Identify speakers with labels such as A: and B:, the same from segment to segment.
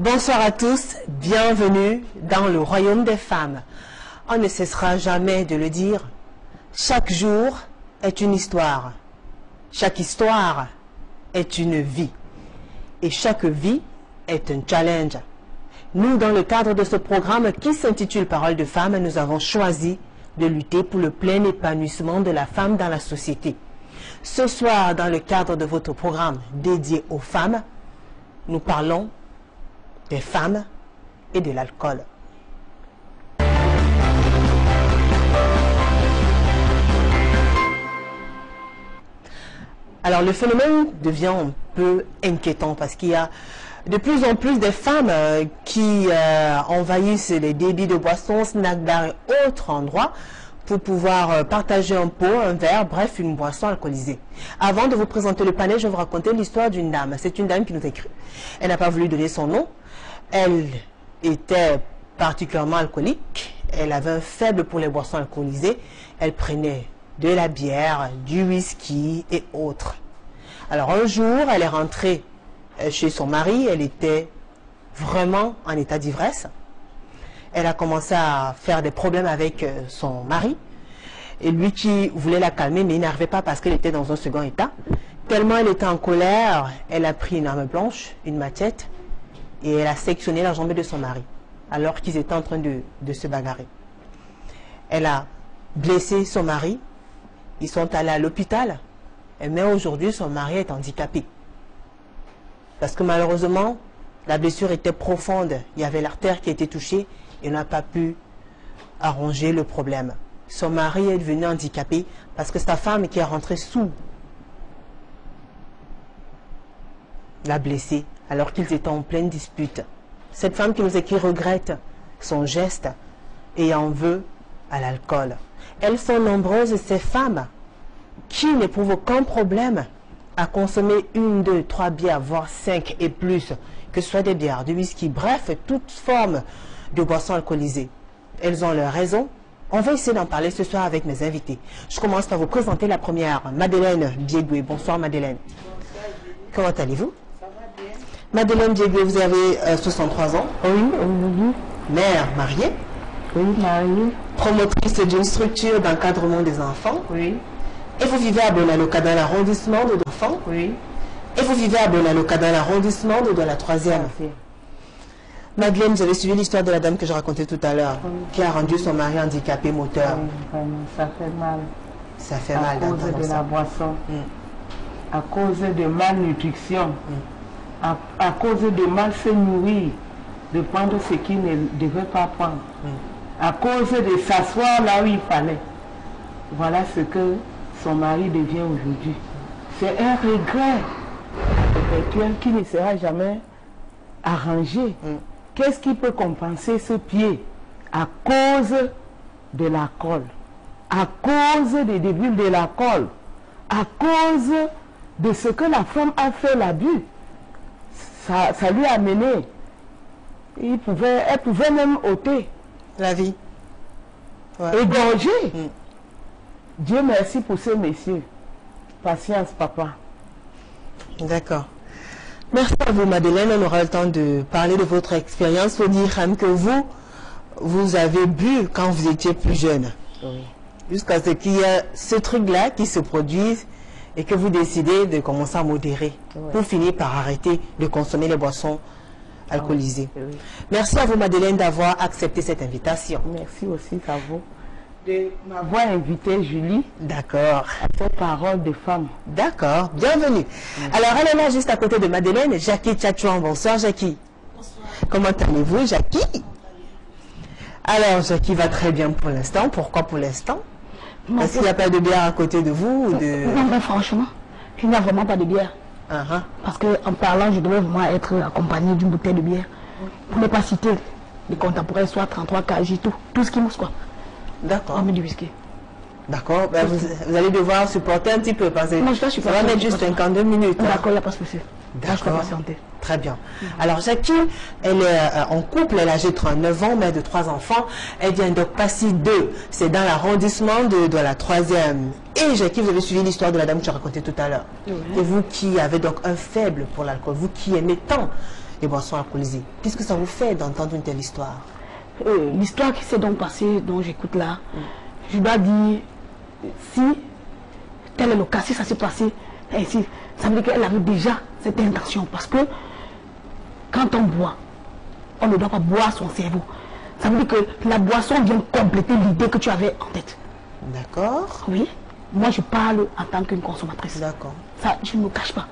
A: Bonsoir à tous, bienvenue dans le royaume des femmes. On ne cessera jamais de le dire, chaque jour est une histoire. Chaque histoire est une vie. Et chaque vie est un challenge. Nous, dans le cadre de ce programme qui s'intitule Parole de femmes, nous avons choisi de lutter pour le plein épanouissement de la femme dans la société. Ce soir, dans le cadre de votre programme dédié aux femmes, nous parlons des femmes et de l'alcool. Alors le phénomène devient un peu inquiétant parce qu'il y a de plus en plus de femmes qui envahissent les débits de boissons, snack bars et autres endroits pour pouvoir partager un pot, un verre, bref, une boisson alcoolisée. Avant de vous présenter le panel, je vais vous raconter l'histoire d'une dame. C'est une dame qui nous écrit. Elle n'a pas voulu donner son nom. Elle était particulièrement alcoolique. Elle avait un faible pour les boissons alcoolisées. Elle prenait de la bière, du whisky et autres. Alors un jour, elle est rentrée chez son mari. Elle était vraiment en état d'ivresse. Elle a commencé à faire des problèmes avec son mari. Et lui qui voulait la calmer, mais il n'arrivait pas parce qu'elle était dans un second état. Tellement elle était en colère, elle a pris une arme blanche, une machette, et elle a sectionné la jambe de son mari, alors qu'ils étaient en train de se bagarrer. Elle a blessé son mari. Ils sont allés à l'hôpital. Mais aujourd'hui, son mari est handicapé. Parce que malheureusement, la blessure était profonde. Il y avait l'artère qui était touchée et on n'a pas pu arranger le problème. Son mari est devenu handicapé parce que sa femme qui est rentrée sous l'a blessé alors qu'ils étaient en pleine dispute. Cette femme qui nous écrit regrette son geste et en veut à l'alcool. Elles sont nombreuses, ces femmes qui n'éprouvent aucun problème à consommer 1, 2, 3 bières, voire 5 et plus, que ce soit des bières, du whisky, bref, toute forme de boissons alcoolisées. Elles ont leur raison. On va essayer d'en parler ce soir avec mes invités. Je commence par vous présenter la première, Madeleine Diégué. Bonsoir Madeleine. Comment allez-vous?
B: Ça va bien.
A: Madeleine Diégué, vous avez 63 ans.
B: Oui.
A: Mère mariée.
B: Oui, mariée.
A: Promotrice d'une structure d'encadrement des enfants.
B: Oui.
A: Et vous vivez à Bonaloka dans l'arrondissement de Dauphin.
B: Oui.
A: Et vous vivez à Bonaloka dans l'arrondissement de la 3e. Madeleine, vous avez suivi l'histoire de la dame que je racontais tout à l'heure, qui a rendu son mari handicapé moteur.
B: Oui, vraiment, ça fait mal.
A: Ça fait mal
B: à cause de la boisson, à cause de malnutrition, à cause de mal se nourrir, de prendre ce qu'il ne devait pas prendre, à cause de s'asseoir là où il fallait. Voilà ce que son mari devient aujourd'hui. C'est un regret perpétuel qui ne sera jamais arrangé. Qu'est-ce qui peut compenser ce pied? À cause de l'alcool, à cause des débuts de l'alcool, à cause de ce que la femme a fait l'abus. Ça lui a mené. Elle pouvait même ôter
A: la vie.
B: Égorger. Dieu merci pour ce monsieur. Patience, papa.
A: D'accord. Merci à vous, Madeleine. On aura le temps de parler de votre expérience. Il faut dire quand même que vous avez bu quand vous étiez plus jeune.
B: Oui.
A: Jusqu'à ce qu'il y ait ce truc-là qui se produise et que vous décidez de commencer à modérer pour finir par arrêter de consommer les boissons alcoolisées.
B: Oui.
A: Merci à vous, Madeleine, d'avoir accepté cette invitation.
B: Merci aussi à vous de m'avoir invité, Julie.
A: D'accord.
B: À cette parole de femme.
A: D'accord, bienvenue. Alors, elle est là juste à côté de Madeleine, Jackie Tchatchouan. Bonsoir, Jackie.
C: Bonsoir.
A: Comment allez-vous, Jackie? Alors, Jackie va très bien pour l'instant. Pourquoi pour l'instant? Parce qu'il n'y a pas de bière à côté de vous ou de...
C: Non, mais franchement, il n'y a vraiment pas de bière. Parce qu'en parlant, je devais vraiment être accompagné d'une bouteille de bière. Pour ne pas citer les contemporains, soit 33 kg, tout ce qui mousse, quoi.
A: D'accord.
C: On met du whisky.
A: D'accord. Ben vous allez devoir supporter un petit peu parce que
C: non, je
A: ça va mettre juste 52 minutes.
C: D'accord, il n'y a pas de souci.
A: D'accord. Très bien. Alors, Jackie, elle est en couple, elle a âgé 39 ans, mère de 3 enfants. Elle vient donc passer 2. C'est dans l'arrondissement de la 3e. Et Jackie, vous avez suivi l'histoire de la dame que je racontais tout à l'heure.
C: Oui.
A: Et vous qui avez donc un faible pour l'alcool, vous qui aimez tant des boissons alcoolisées. Qu'est-ce que ça vous fait d'entendre une telle histoire?
C: L'histoire qui s'est donc passée, dont j'écoute là, je dois dire, si tel est le cas, si ça s'est passé ainsi, ça veut dire qu'elle avait déjà cette intention. Parce que quand on boit, on ne doit pas boire son cerveau. Ça veut dire que la boisson vient compléter l'idée que tu avais en tête.
A: D'accord.
C: Oui. Moi, je parle en tant qu'une consommatrice.
A: D'accord.
C: Ça, je ne me cache pas.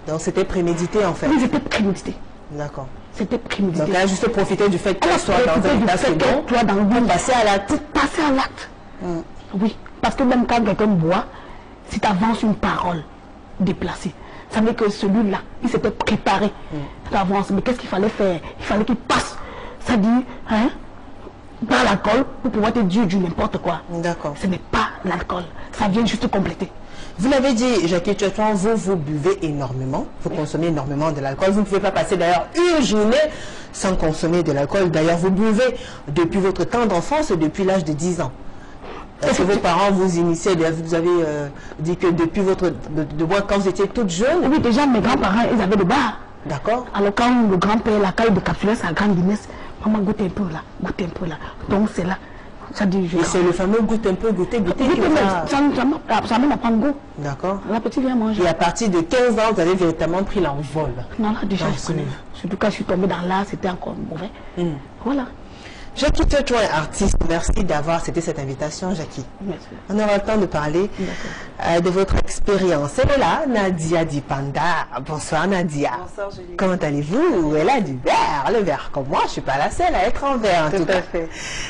A: Donc, c'était prémédité, en fait.
C: Oui, c'était prémédité.
A: D'accord.
C: C'était prémédité.
A: Donc, elle a juste profité du fait qu'elle soit dans un état second pour passer à l'acte.
C: Passer à l'acte. Oui. Parce que même quand quelqu'un boit, si tu avances une parole déplacée, ça veut dire que celui-là, il s'était préparé. Tu avances. Mais qu'est-ce qu'il fallait faire? Il fallait qu'il passe. Ça dit, hein, pas l'alcool pour pouvoir te dire du n'importe quoi.
A: D'accord.
C: Ce n'est pas l'alcool. Ça vient juste compléter.
A: Vous l'avez dit, Jackie Tchouetouan, vous buvez énormément, vous consommez énormément de l'alcool. Vous ne pouvez pas passer d'ailleurs une journée sans consommer de l'alcool. D'ailleurs, vous buvez depuis votre temps d'enfance, depuis l'âge de 10 ans. Est-ce que vos parents vous initiaient, vous avez dit que depuis de boire quand vous étiez toute jeune?
C: Oui, déjà mes grands-parents, ils avaient des bars.
A: D'accord.
C: Alors quand le grand-père, la caille de capsuler sa grande Guinness, maman goûte un peu là, goûte un peu là. Donc c'est là. Ça dit,
A: et c'est le fameux goûte un peu, goûter qui va...
C: Ça même à prendre goût.
A: D'accord.
C: La petite vient manger.
A: Et à partir de 15 ans, vous avez véritablement pris l'envol.
C: Non, là déjà je connais. Surtout quand je suis tombée dans l'art, c'était encore mauvais. Voilà.
A: Jackie Tchouetouan est artiste. Merci d'avoir accepté cette invitation, Jackie.
C: Merci.
A: On aura le temps de parler de votre expérience. Elle est là, Nadia Dipanda. Bonsoir, Nadia.
D: Bonsoir, Julie.
A: Comment allez-vous? Elle a du verre, le verre comme moi. Je ne suis pas la seule à être en verre, en tout cas.
D: Fait.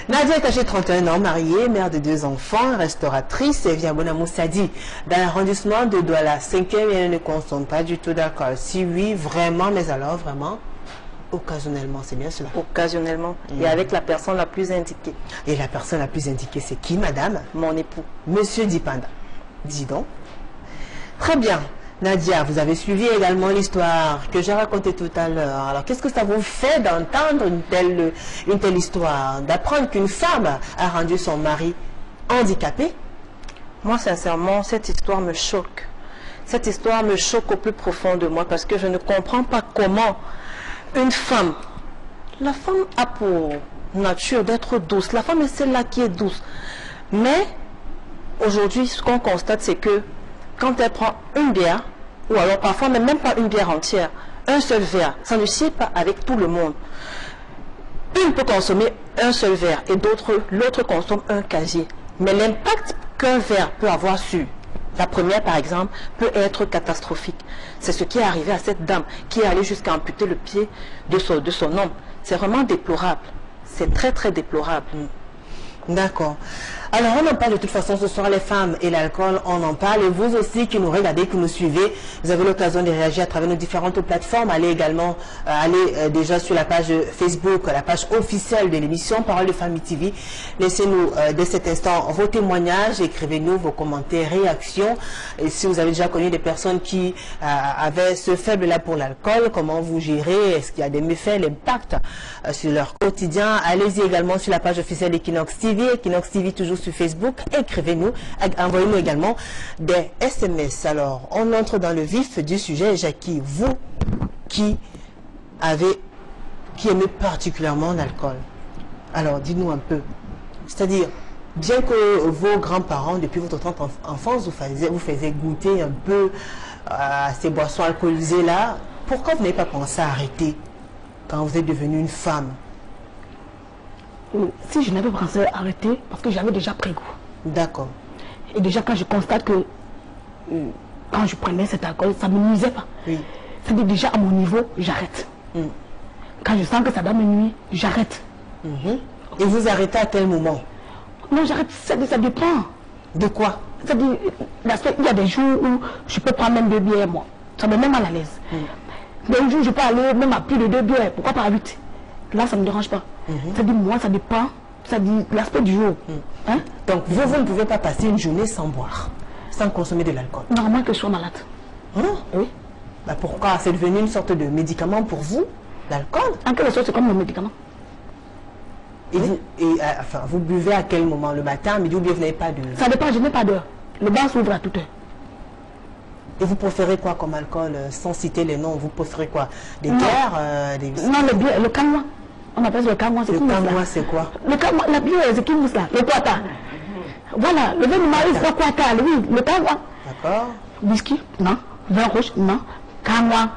A: Nadia est âgée de 31 ans, mariée, mère de 2 enfants, restauratrice. Elle vient à Bonamoussadi, dans l'arrondissement de Douala. 5e, elle ne consomme pas du tout d'alcool. Si oui, vraiment, mais alors vraiment occasionnellement, c'est bien cela?
D: Occasionnellement. Et avec la personne la plus indiquée.
A: Et la personne la plus indiquée, c'est qui, madame?
D: Mon époux.
A: Monsieur Dipanda. Dis donc. Très bien. Nadia, vous avez suivi également l'histoire que j'ai racontée tout à l'heure. Alors, qu'est-ce que ça vous fait d'entendre une telle histoire? D'apprendre qu'une femme a rendu son mari handicapé?
D: Moi, sincèrement, cette histoire me choque. Cette histoire me choque au plus profond de moi parce que je ne comprends pas comment une femme, la femme a pour nature d'être douce. La femme est celle-là qui est douce. Mais aujourd'hui, ce qu'on constate, c'est que quand elle prend une bière, ou alors parfois même pas une bière entière, un seul verre, ça ne sied pas avec tout le monde. Une peut consommer un seul verre et l'autre consomme un casier. Mais l'impact qu'un verre peut avoir sur la première, par exemple, peut être catastrophique. C'est ce qui est arrivé à cette dame qui est allée jusqu'à amputer le pied de son homme. C'est vraiment déplorable. C'est très, très déplorable.
A: D'accord. Alors, on en parle de toute façon ce soir, les femmes et l'alcool, on en parle. Et vous aussi qui nous regardez, qui nous suivez, vous avez l'occasion de réagir à travers nos différentes plateformes. Allez également, déjà sur la page Facebook, la page officielle de l'émission Parole de Famille TV. Laissez-nous dès cet instant vos témoignages, écrivez-nous vos commentaires, réactions. Et si vous avez déjà connu des personnes qui avaient ce faible-là pour l'alcool, comment vous gérez? Est-ce qu'il y a des méfaits, l'impact sur leur quotidien? Allez-y également sur la page officielle d'Equinox TV, Equinox TV toujours sur Facebook. Écrivez-nous, envoyez-nous également des SMS. Alors, on entre dans le vif du sujet. Jackie, vous qui aimez particulièrement l'alcool, alors dites-nous un peu, c'est-à-dire, bien que vos grands-parents, depuis votre tendre enfance, vous faisiez goûter un peu à ces boissons alcoolisées-là, pourquoi vous n'avez pas pensé à arrêter quand vous êtes devenue une femme?
C: Si je n'avais pas pensé à arrêter, parce que j'avais déjà pris goût.
A: D'accord.
C: Et déjà quand je constate que quand je prenais cet alcool, ça ne me nuisait pas.
A: Oui.
C: C'est-à-dire déjà à mon niveau, j'arrête. Quand je sens que ça doit me nuire, j'arrête.
A: Et vous arrêtez à quel moment?
C: Non, j'arrête, ça dépend.
A: De quoi?
C: C'est-à-dire, il y a des jours où je peux prendre même 2 bières, moi. Ça me met mal à l'aise. Des jours, je peux aller même à plus de 2 bières. Pourquoi pas à 8? Là, ça ne me dérange pas. C'est-à-dire, moi, ça dépend. C'est-à-dire, l'aspect du jour. Hein?
A: Donc, vous ne pouvez pas passer une journée sans boire, sans consommer de l'alcool?
C: Normalement que je sois malade.
A: Oui. Bah pourquoi? C'est devenu une sorte de médicament pour vous, l'alcool?
C: En quelque sorte, c'est comme un médicament.
A: Et, enfin, vous buvez à quel moment? Le matin, midi, ou bien vous n'avez pas de...
C: Ça dépend, je n'ai pas d'heure. Le bar s'ouvre à toute heure.
A: Et vous préférez quoi comme alcool, sans citer les noms? Vous préférez quoi? Des bières des...
C: Non, le canwa. On appelle le canwa, c'est
A: Le
C: qui mousse là?
A: canwa, c'est quoi?
C: Le canwa, la bière, c'est qui mousse là? Le kwata. Voilà, le vin de maïs, le kwata, oui, le canwa.
A: D'accord.
C: Whisky, non. Vin rouge, non. Canwa.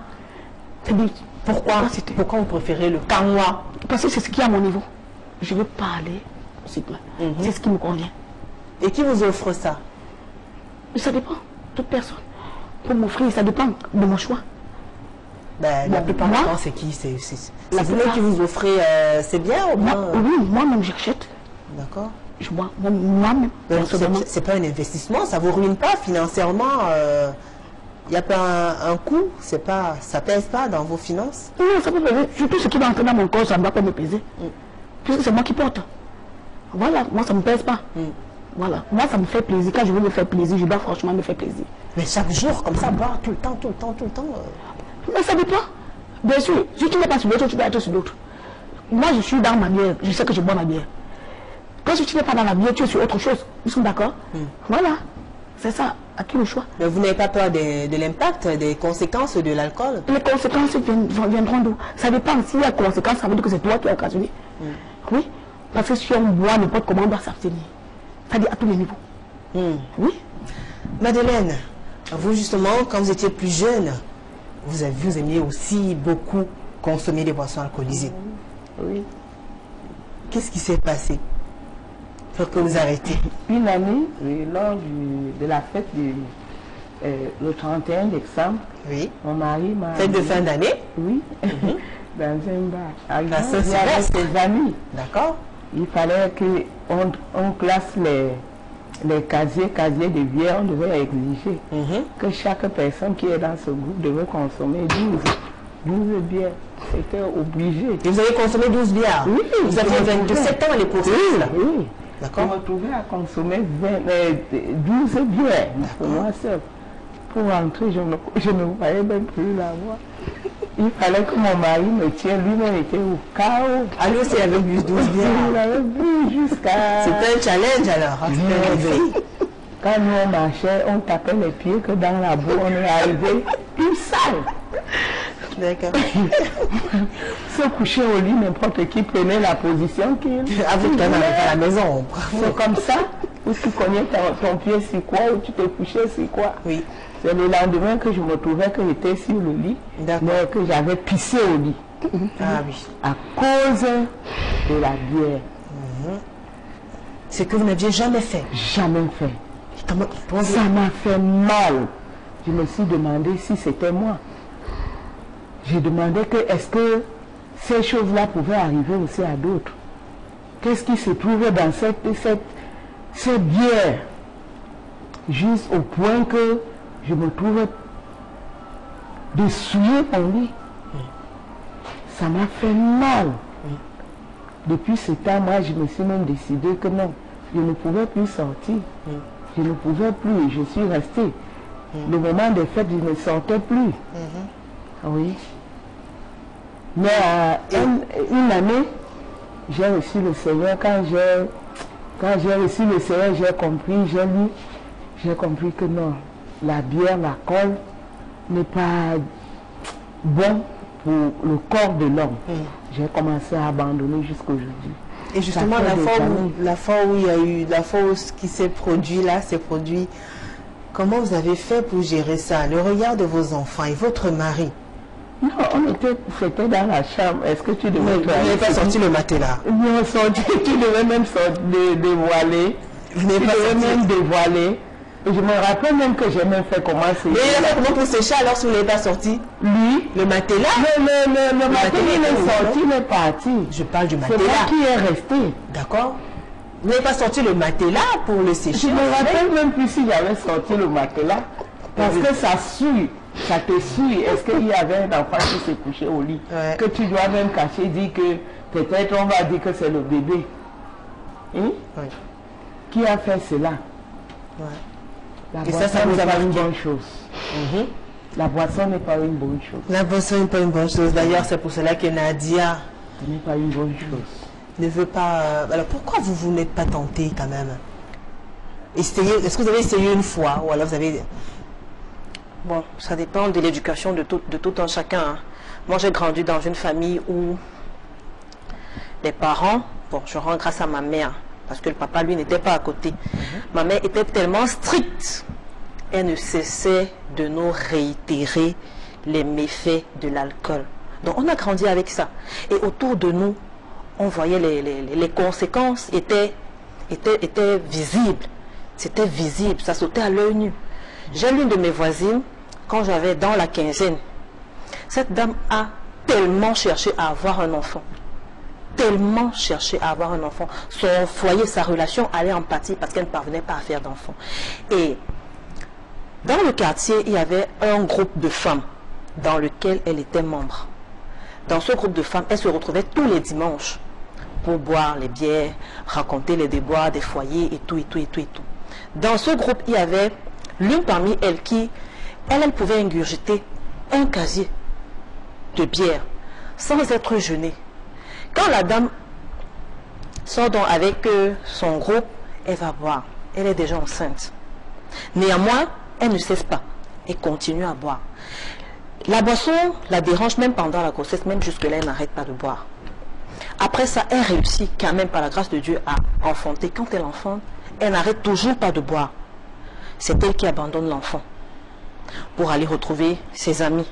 A: Pourquoi vous préférez le canwa?
C: Parce que c'est ce qui est à mon niveau. Je veux parler, c'est ce qui me convient.
A: Et qui vous offre ça?
C: Ça dépend, toute personne. Pour m'offrir, ça dépend de mon choix.
A: Ben, la plupart du temps, c'est qui? C'est vous qui vous offrez, c'est bien ou bien?
C: Oui, moi-même j'achète.
A: D'accord.
C: Je bois, moi-même.
A: C'est pas un investissement, ça vous ruine pas financièrement. Il n'y a pas un coût, ça pèse pas dans vos finances?
C: Non, ça peut peser. Surtout ce qui va entrer dans mon corps, ça ne va pas me peser. Puisque c'est moi qui porte. Voilà, moi ça ne me pèse pas. Voilà, moi ça me fait plaisir. Quand je veux me faire plaisir, je dois franchement me faire plaisir.
A: Mais chaque jour, comme ça, boire tout le temps.
C: Mais ça dépend. Bien sûr, si tu n'es pas sur l'autre, tu dois être sur l'autre. Moi je suis dans ma bière, je sais que je bois ma bière. Quand tu n'es pas dans la bière, tu es sur autre chose. Ils sont d'accord? Voilà, c'est ça. À qui le choix?
A: Mais vous n'avez pas peur de l'impact, des conséquences de l'alcool?
C: Les conséquences viendront d'où? Ça dépend. S'il y a conséquences, ça veut dire que c'est toi qui as occasionné. Oui, parce que si on boit n'importe comment, on doit s'abstenir. C'est-à-dire à tous les niveaux. Oui.
A: Madeleine, vous justement, quand vous étiez plus jeune, vous aimiez aussi beaucoup consommer des boissons alcoolisées.
B: Oui.
A: Qu'est-ce qui s'est passé pour que vous arrêtez?
B: Une année, lors de la fête le 31 décembre,
A: Oui.
B: mon mari m'a...
A: Fête de fin d'année?
B: Oui, dans un bar. Avec
A: Saint-Sylvestre.
B: ses amis.
A: D'accord.
B: Il fallait qu'on classe les casiers de bière. On devait exiger que chaque personne qui est dans ce groupe devait consommer 12 bières. C'était obligé.
A: Et vous avez consommé 12 bières?
B: Oui.
A: Vous aviez 27 ans à l'époque?
B: Oui.
A: D'accord.
B: Je me trouvais à consommer 12 bières pour moi seul. Pour rentrer, je ne voyais même plus la voix. Il fallait que mon mari me tienne, lui-même était au chaos.
A: Ah, lui aussi, il avait bu 12 bières.
B: Il avait bu jusqu'à...
A: C'était un challenge alors. C'était un défi.
B: Quand nous on marchait, on tapait les pieds que dans la boue, on est arrivé tout sale.
A: D'accord.
B: Se coucher au lit, n'importe qui prenait la position qu'il...
A: Avec ton mari à la maison.
B: C'est comme ça, où tu connais ton pied sur quoi, où tu te couchais sur quoi.
A: Oui.
B: C'est le lendemain que je me trouvais que j'étais sur le lit, mais que j'avais pissé au lit.
A: Ah oui.
B: À cause de la bière.
A: C'est que vous n'aviez jamais fait.
B: Jamais fait. Ça m'a fait mal. Je me suis demandé si c'était moi. J'ai demandé est-ce que ces choses-là pouvaient arriver aussi à d'autres. Qu'est-ce qui se trouvait dans cette bière? Juste au point que je me trouvais de souiller mon lit. Ça m'a fait mal. Depuis ce temps, moi, je me suis même décidé que non, je ne pouvais plus sortir. Je ne pouvais plus, je suis restée. Le moment des fêtes, je ne sortais plus. Oui. Mais une année, j'ai reçu le Seigneur. Quand j'ai reçu le Seigneur, j'ai compris, j'ai lu, j'ai compris que non, la bière, l'alcool n'est pas bon pour le corps de l'homme. J'ai commencé à abandonner jusqu'aujourd'hui.
A: Et justement, la fois où il y a eu, la fois où ce qui s'est produit là, s'est produit, comment vous avez fait pour gérer ça? Le regard de vos enfants et votre mari?
B: Non, c'était dans la chambre. Est-ce que tu devais...
A: Vous n'avez pas sorti le matelas?
B: Non, tu devais même dévoiler.
A: Vous n'avez pas
B: devais
A: sorti?
B: même dévoiler. Et je me rappelle même que j'ai même fait comment c'est.
A: Mais il a fait comment pour sécher alors si vous n'avez pas sorti?
B: Lui,
A: le matelas?
B: Le matelas, il est sorti, il est parti.
A: Je parle du matelas.
B: C'est moi qui est resté.
A: D'accord. Vous n'avez pas sorti le matelas pour le sécher?
B: Je me rappelle même plus si j'avais sorti le matelas. Parce que ça souille. Ça te souille. Est-ce qu'il y avait un enfant qui s'est couché au lit? Que tu dois même cacher, dire que peut-être on va dire que c'est le bébé. Qui a fait cela? La boisson n'est pas une bonne chose. La boisson n'est pas une bonne chose.
A: La boisson n'est pas une bonne chose. D'ailleurs, c'est pour cela que Nadia
B: ce n'est pas une bonne chose.
A: Ne veut pas... Alors pourquoi vous n'êtes pas tenté quand même? Est-ce que vous avez essayé une fois ou alors vous avez...
D: Bon, ça dépend de l'éducation de tout un chacun. Hein. Moi, j'ai grandi dans une famille où les parents, bon, je rends grâce à ma mère, parce que le papa, lui, n'était pas à côté. Ma mère était tellement stricte, elle ne cessait de nous réitérer les méfaits de l'alcool. Donc, on a grandi avec ça. Et autour de nous, on voyait les conséquences étaient visibles. C'était visible, ça sautait à l'œil nu. J'ai l'une de mes voisines, quand j'avais dans la quinzaine, cette dame a tellement cherché à avoir un enfant. Tellement cherché à avoir un enfant. Son foyer, sa relation allait en pâtir parce qu'elle ne parvenait pas à faire d'enfant. Et dans le quartier, il y avait un groupe de femmes dans lequel elle était membre. Dans ce groupe de femmes, elle se retrouvait tous les dimanches pour boire les bières, raconter les déboires des foyers et tout, et tout, et tout, et tout. Dans ce groupe, il y avait l'une parmi elles qui, elle pouvait ingurgiter un casier de bière sans être gênée. Quand la dame sort donc avec son groupe, elle va boire. Elle est déjà enceinte. Néanmoins, elle ne cesse pas. Elle continue à boire. La boisson la dérange même pendant la grossesse, même jusque-là, elle n'arrête pas de boire. Après ça, elle réussit quand même par la grâce de Dieu à enfanter. Quand elle enfante, elle n'arrête toujours pas de boire. C'est elle qui abandonne l'enfant pour aller retrouver ses amis.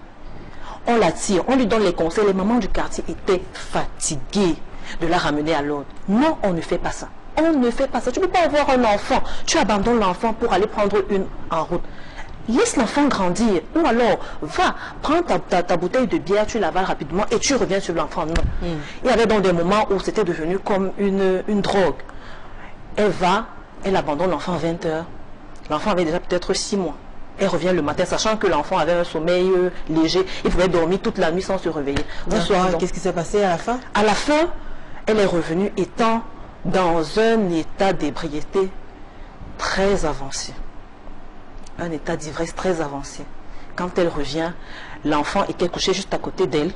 D: On la tire, on lui donne les conseils. Les mamans du quartier étaient fatiguées de la ramener à l'ordre. Non, on ne fait pas ça. On ne fait pas ça. Tu ne peux pas avoir un enfant. Tu abandonnes l'enfant pour aller prendre une en route. Laisse l'enfant grandir. Ou alors, va, prends ta bouteille de bière, tu l'avales rapidement et tu reviens sur l'enfant. Non. Il y avait donc des moments où c'était devenu comme une drogue. Elle va, elle abandonne l'enfant à 20 h. L'enfant avait déjà peut-être 6 mois. Elle revient le matin, sachant que l'enfant avait un sommeil léger. Il pouvait dormir toute la nuit sans se réveiller.
A: Qu'est-ce qui s'est passé à la fin?
D: À la fin, elle est revenue étant dans un état d'ébriété très avancé. Un état d'ivresse très avancé. Quand elle revient, l'enfant était couché juste à côté d'elle.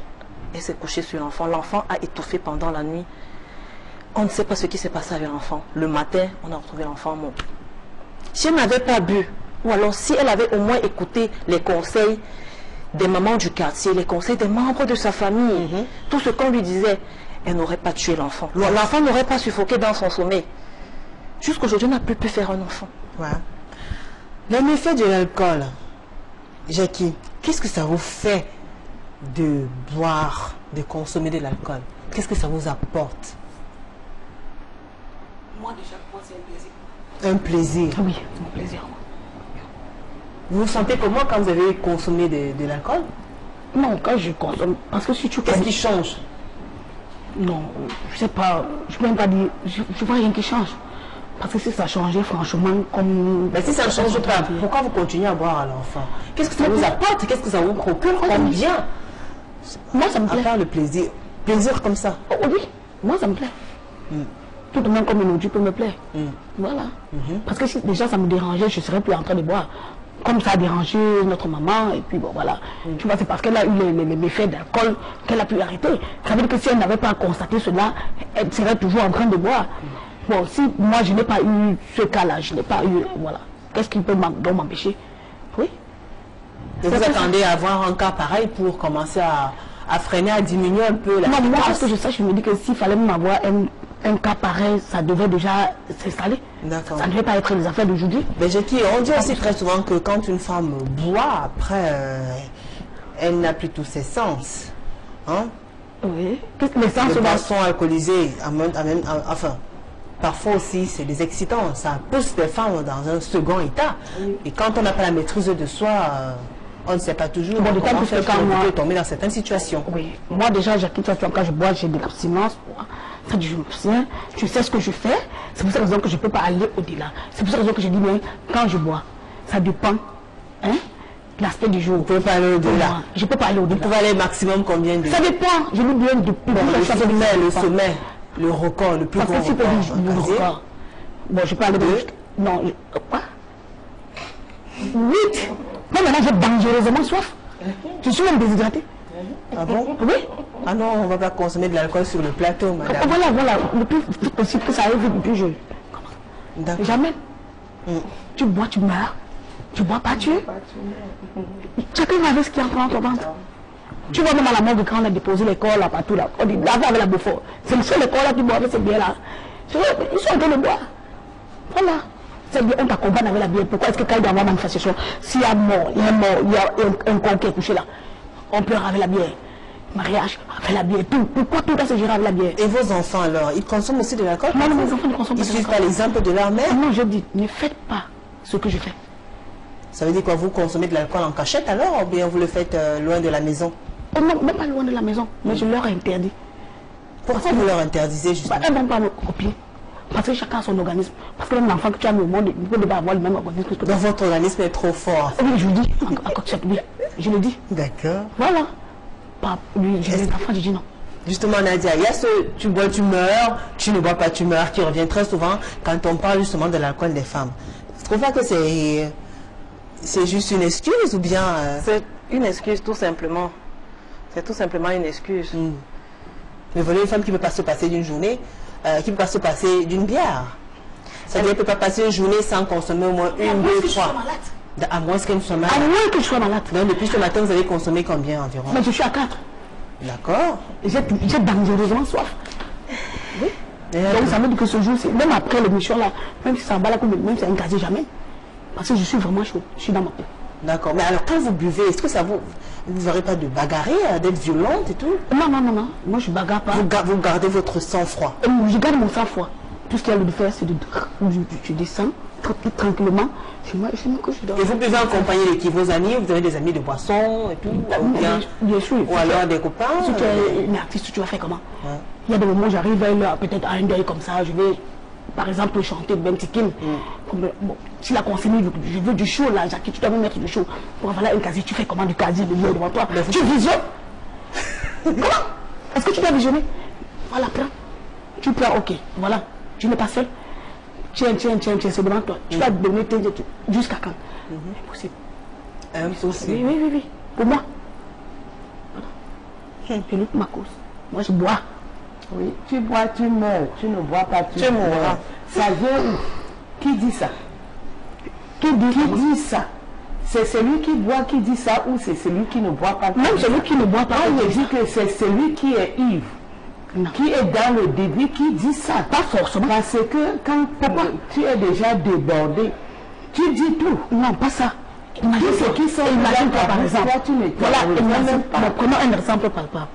D: Elle s'est couchée sur l'enfant. L'enfant a étouffé pendant la nuit. On ne sait pas ce qui s'est passé avec l'enfant. Le matin, on a retrouvé l'enfant mort. Si elle n'avait pas bu, ou alors si elle avait au moins écouté les conseils des mamans du quartier, les conseils des membres de sa famille, tout ce qu'on lui disait, elle n'aurait pas tué l'enfant. L'enfant n'aurait pas suffoqué dans son sommeil. Jusqu'aujourd'hui, on n'a plus pu faire un enfant.
A: Ouais. Les méfaits de l'alcool, Jackie, qu'est-ce que ça vous fait de boire, de consommer de l'alcool? Qu'est-ce que ça vous apporte?
C: Moi déjà, pour moi c'est un plaisir.
A: Un plaisir.
C: Oui, c'est mon plaisir.
A: Vous vous sentez comment quand vous avez consommé de l'alcool?
C: Non, quand je consomme, parce que si tu...
A: Qu'est-ce qui change?
C: Non, je sais pas, je peux même pas dire, je vois rien qui change. Parce que si ça changeait, franchement, comme...
A: Mais si ça ne change pas, pourquoi vous continuez à boire à l'enfant? Qu'est-ce que ça vous apporte? Qu'est-ce que ça vous procure comme bien?
C: Moi, ça me plaît.
A: À part le plaisir. Plaisir comme ça?
C: Oh, oui, moi, ça me plaît. Tout le monde comme une autre peut me plaire. Voilà. Parce que si déjà ça me dérangeait, je ne serais plus en train de boire. Comme ça a dérangé notre maman, et puis bon, voilà. Tu vois, c'est parce qu'elle a eu les méfaits d'alcool qu'elle a pu arrêter. Ça veut dire que si elle n'avait pas constaté cela, elle serait toujours en train de boire. Bon, si moi je n'ai pas eu ce cas-là, je n'ai pas eu, voilà. Qu'est-ce qui peut m'empêcher? Oui.
A: Et vous attendez à avoir un cas pareil pour commencer à freiner, à diminuer un peu la...
C: Non, moi, parce que je sais, je me dis que s'il fallait même avoir un cas pareil, ça devait déjà s'installer.
A: D'accord.
C: Ça ne devait pas être les affaires d'aujourd'hui.
A: Mais Jackie, on dit aussi très souvent que quand une femme boit, après, elle n'a plus tous ses sens. Hein?
C: Oui. Les sens
A: Les boissons alcoolisées, enfin, parfois aussi, c'est des excitants. Ça pousse les femmes dans un second état. Et quand on n'a pas la maîtrise de soi, on ne sait pas toujours
C: bon,
A: comment faire
C: quand
A: pour
C: moi,
A: tomber dans certaines situations.
C: Oui. Moi, déjà, Jackie, quand je bois, j'ai de l'abstinence. Ça, je me souviens, je sais ce que je fais. C'est pour cette raison que je ne peux pas aller au-delà. C'est pour cette raison que je dis, mais quand je bois, ça dépend hein, l'aspect du jour.
A: Vous ne pouvez pas aller au-delà.
C: Je ne peux pas aller au-delà.
A: Vous pouvez aller maximum combien de...
C: Ça dépend. Je dis bien depuis
A: le sommet, le record, le plus grand record.
C: Parce que si le record. Bon, je peux aller de... Non, quoi 8. Non, maintenant j'ai dangereusement soif. Je suis même déshydratée.
A: Ah bon?
C: Oui.
A: Ah non, on ne va pas consommer de l'alcool sur le plateau, madame.
C: Voilà. Le plus vite possible que ça arrive, le plus je... Jamais. Tu bois, tu meurs. Tu bois pas, tu es. Chacun va avec ce qu'il y a dans ton ventre. Tu vois même à la mort quand on a déposé les corps là partout là. On dit lave avec la Beaufort. C'est le seul corps là qui boit avec ces bières là. Ils sont en train de boire. Voilà. C'est bien, on t'accompagne avec la bière. Pourquoi est-ce que quand il y a une manifestation, s'il y a mort, il y a mort, il y a un corps qui est couché là, on pleure avec la bière. Mariage, avec la bière, tout. Pourquoi tout ça se gère avec la bière?
A: Et vos enfants alors, ils consomment aussi de l'alcool?
C: Non, mes enfants ne consomment pas
A: Ils
C: de
A: suivent
C: l'alcool.
A: pas l'exemple de leur mère?
C: Non, je dis, ne faites pas ce que je fais.
A: Ça veut dire quoi? Vous consommez de l'alcool en cachette alors, ou bien vous le faites loin de la maison?
C: Oh non, même pas loin de la maison, mais je leur ai interdit.
A: Pourquoi vous leur interdisez justement?
C: Elles ne vont pas me copier. Parce que chacun a son organisme. Parce que même l'enfant que tu as mis au monde, il ne peut pas avoir le même organisme que toi.
A: Donc votre organisme est trop fort.
C: Oui, je le dis. Encore oui, je le dis.
A: D'accord.
C: Voilà. Lui, j'ai des enfants, j'ai dit non.
A: Justement Nadia, il y a ce tu bois, tu meurs, tu ne bois pas, tu meurs, qui revient très souvent quand on parle justement de l'alcool des femmes. Tu trouves pas que c'est juste une excuse ou bien...
D: C'est une excuse tout simplement. C'est tout simplement une excuse.
A: Mais voilà une femme qui ne peut pas se passer d'une journée, qui ne peut pas se passer d'une bière. C'est-à-dire qu'elle ne peut pas passer une journée sans consommer au moins une, deux, trois. À moins qu'elle soit malade.
C: À moins que je sois malade.
A: Donc depuis ce matin, vous avez consommé combien environ?
C: Mais je suis à 4.
A: D'accord.
C: J'ai dangereusement soif. Oui. Donc ça veut dire que ce jour, même après l'émission là, même si ça va là, même si ça ne jamais. Parce que je suis vraiment chaud. Je suis dans ma peau.
A: D'accord. Mais alors quand vous buvez, est-ce que ça vous n'aurez pas de bagarrer, d'être violente et tout?
C: Non, non, non, non. Moi je bagarre pas.
A: Vous gardez votre sang-froid.
C: Je garde mon sang-froid. Tout ce qu'il y a de faire, c'est de je descends tranquillement. Chez moi, que je dors.
A: Et vous pouvez accompagner les qui vos amis, vous avez des amis de boisson et tout,
C: bien sûr.
A: ou alors des copains.
C: Si tu es une artiste, tu vas faire comment? Il y a des moments où j'arrive peut-être à un deuil comme ça, je vais par exemple chanter Bentikin. Bon, si la consigne, je veux du chaud là, Jackie, tu dois me mettre du chaud. Pour avoir un casier, tu fais comment du casier devant toi? Tu visionnes? Comment? Est-ce que tu dois visionner? Voilà, prends. Tu prends, ok, voilà. Tu n'es pas seul. Tiens, c'est devant toi. Tu vas donner jusqu'à quand? Impossible.
A: Impossible.
C: Oui. Pour moi. Je lutte ma cause. Moi, je bois.
B: Oui, tu bois, tu meurs. Tu ne bois pas, tu mourras. Ça vient où? Qui dit ça? Qui dit ça? C'est celui qui boit qui dit ça ou c'est celui qui ne boit pas?
C: Même celui qui ne boit pas.
B: On me dit que c'est celui qui est ivre. Non. Qui est dans le débit qui dit ça.
C: Pas forcément.
B: Parce que quand tu es déjà débordé, tu dis tout.
C: Non, pas ça. Imagine
B: ce qui sont
C: imagine-toi par exemple. Voilà, prenons un exemple palpable.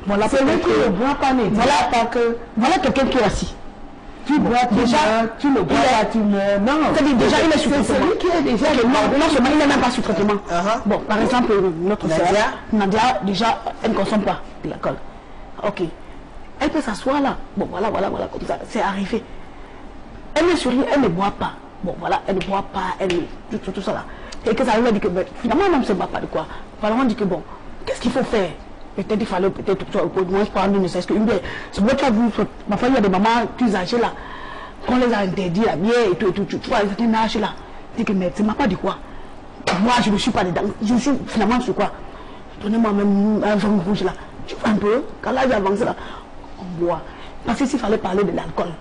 C: Voilà,
B: celui qui ne boit pas ne dit pas que...
C: Voilà quelqu'un qui est assis.
B: Tu bois, déjà, tu ne bois pas, tu meurs. Non,
C: c'est-à-dire déjà il est sous traitement.
B: Celui qui est déjà
C: non seulement il n'est même pas sous traitement. Bon, par exemple, notre
A: Nadia.
C: sœur, Nadia, déjà, elle ne consomme pas de l'alcool. Ok. Elle peut s'asseoir là. Bon, voilà, comme ça, c'est arrivé. Elle ne sourit, elle ne boit pas. Bon, voilà, elle ne boit pas, tout ça là. Et que ça arrive à dire que, finalement, elle ne se bat pas de quoi. Voilà, on dit que bon, qu'est-ce qu'il faut faire? Peut-être il fallait au moins prendre ne serait-ce qu'une bière. C'est pourquoi tu as vu, ma famille, il y a des mamans plus âgées là, qu'on les a interdit la bière et tout, tu vois, ils étaient âgés là. Dis que, mais tu m'as pas dit quoi? Moi, je ne suis pas dedans. Je suis finalement sur quoi? Donnez-moi même un vin rouge là. Tu vois un peu, quand là j'ai avancé là, on boit. Parce que s'il fallait parler de l'alcool,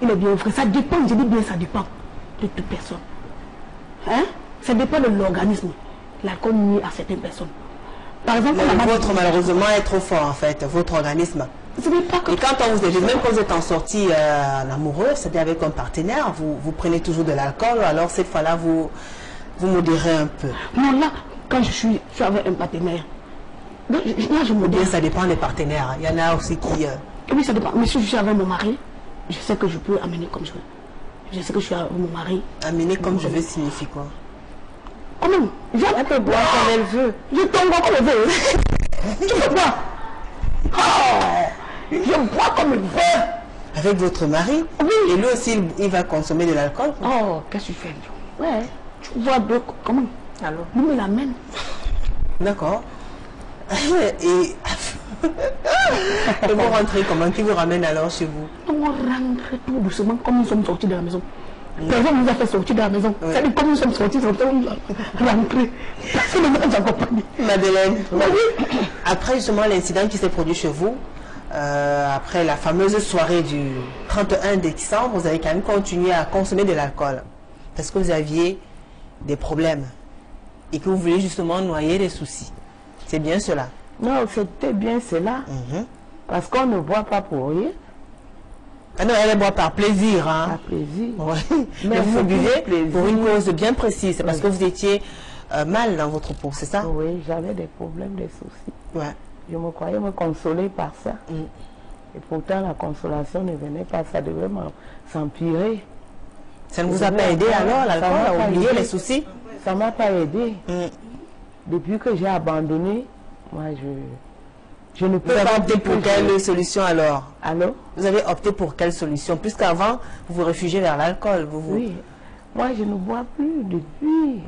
C: il est bien vrai. Ça dépend, je dis bien, ça dépend de toute personne. Hein? Ça dépend de l'organisme. L'alcool nuit à certaines personnes. Par exemple,
A: le vôtre malheureusement est trop fort en fait, votre organisme. Et quand on vous est, même quand vous êtes en sortie amoureuse, c'est-à-dire avec un partenaire, vous prenez toujours de l'alcool, alors cette fois-là vous modérez un peu.
C: Non, là, quand je suis avec un partenaire, là je modère.
A: Ça dépend des partenaires. Il y en a aussi qui...
C: Oui, ça dépend. Mais si je suis avec mon mari, je sais que je peux amener comme je veux. Je sais que je suis avec mon mari.
A: Amener comme je veux signifie quoi?
C: Oh non,
D: elle peut boire comme elle veut.
C: Je tombe comme elle veut. Tu peux boire. Oh, je bois comme elle veut.
A: Avec votre mari?
C: Oui.
A: Et lui aussi, il va consommer de l'alcool?
C: Oh, qu'est-ce que tu fais? Ouais, tu vois deux, comment?
D: Alors,
C: lui me l'amène.
A: D'accord. Et vous rentrez comment? Qui vous ramène alors chez vous?
C: On rentre tout doucement comme nous sommes sortis de la maison. Personne nous a fait sortir de la maison. Oui. C'est-à-dire comme nous sommes sortis, on a rentré. Personne ne nous a accompagnés.
A: Madeleine,
C: oui.
A: Après justement l'incident qui s'est produit chez vous, après la fameuse soirée du 31 décembre, vous avez quand même continué à consommer de l'alcool. Parce que vous aviez des problèmes et que vous voulez justement noyer les soucis. C'est bien cela?
B: Non, c'était bien cela. Parce qu'on ne boit pas pour rien.
A: Ah non, elle boit par plaisir. Hein.
B: Par plaisir.
A: Oui.
B: Mais
A: vous buvez
B: plaisir.
A: pour une cause bien précise. C'est parce que vous étiez mal dans votre peau, c'est ça?
B: Oui, j'avais des problèmes, des soucis.
A: Ouais.
B: Je me croyais me consoler par ça. Et pourtant, la consolation ne venait pas. Ça devait s'empirer.
A: Ça ne vous a pas aidé alors, l'alcool, à oublier les soucis?
B: Ça ne m'a pas aidé. Depuis que j'ai abandonné, moi, je ne peux pas...
A: Vous avez opté pour quelle solution alors?
B: Allô?
A: Vous avez opté pour quelle solution? Puisqu'avant, vous vous réfugiez vers l'alcool.
B: Oui. Moi, je ne bois plus depuis.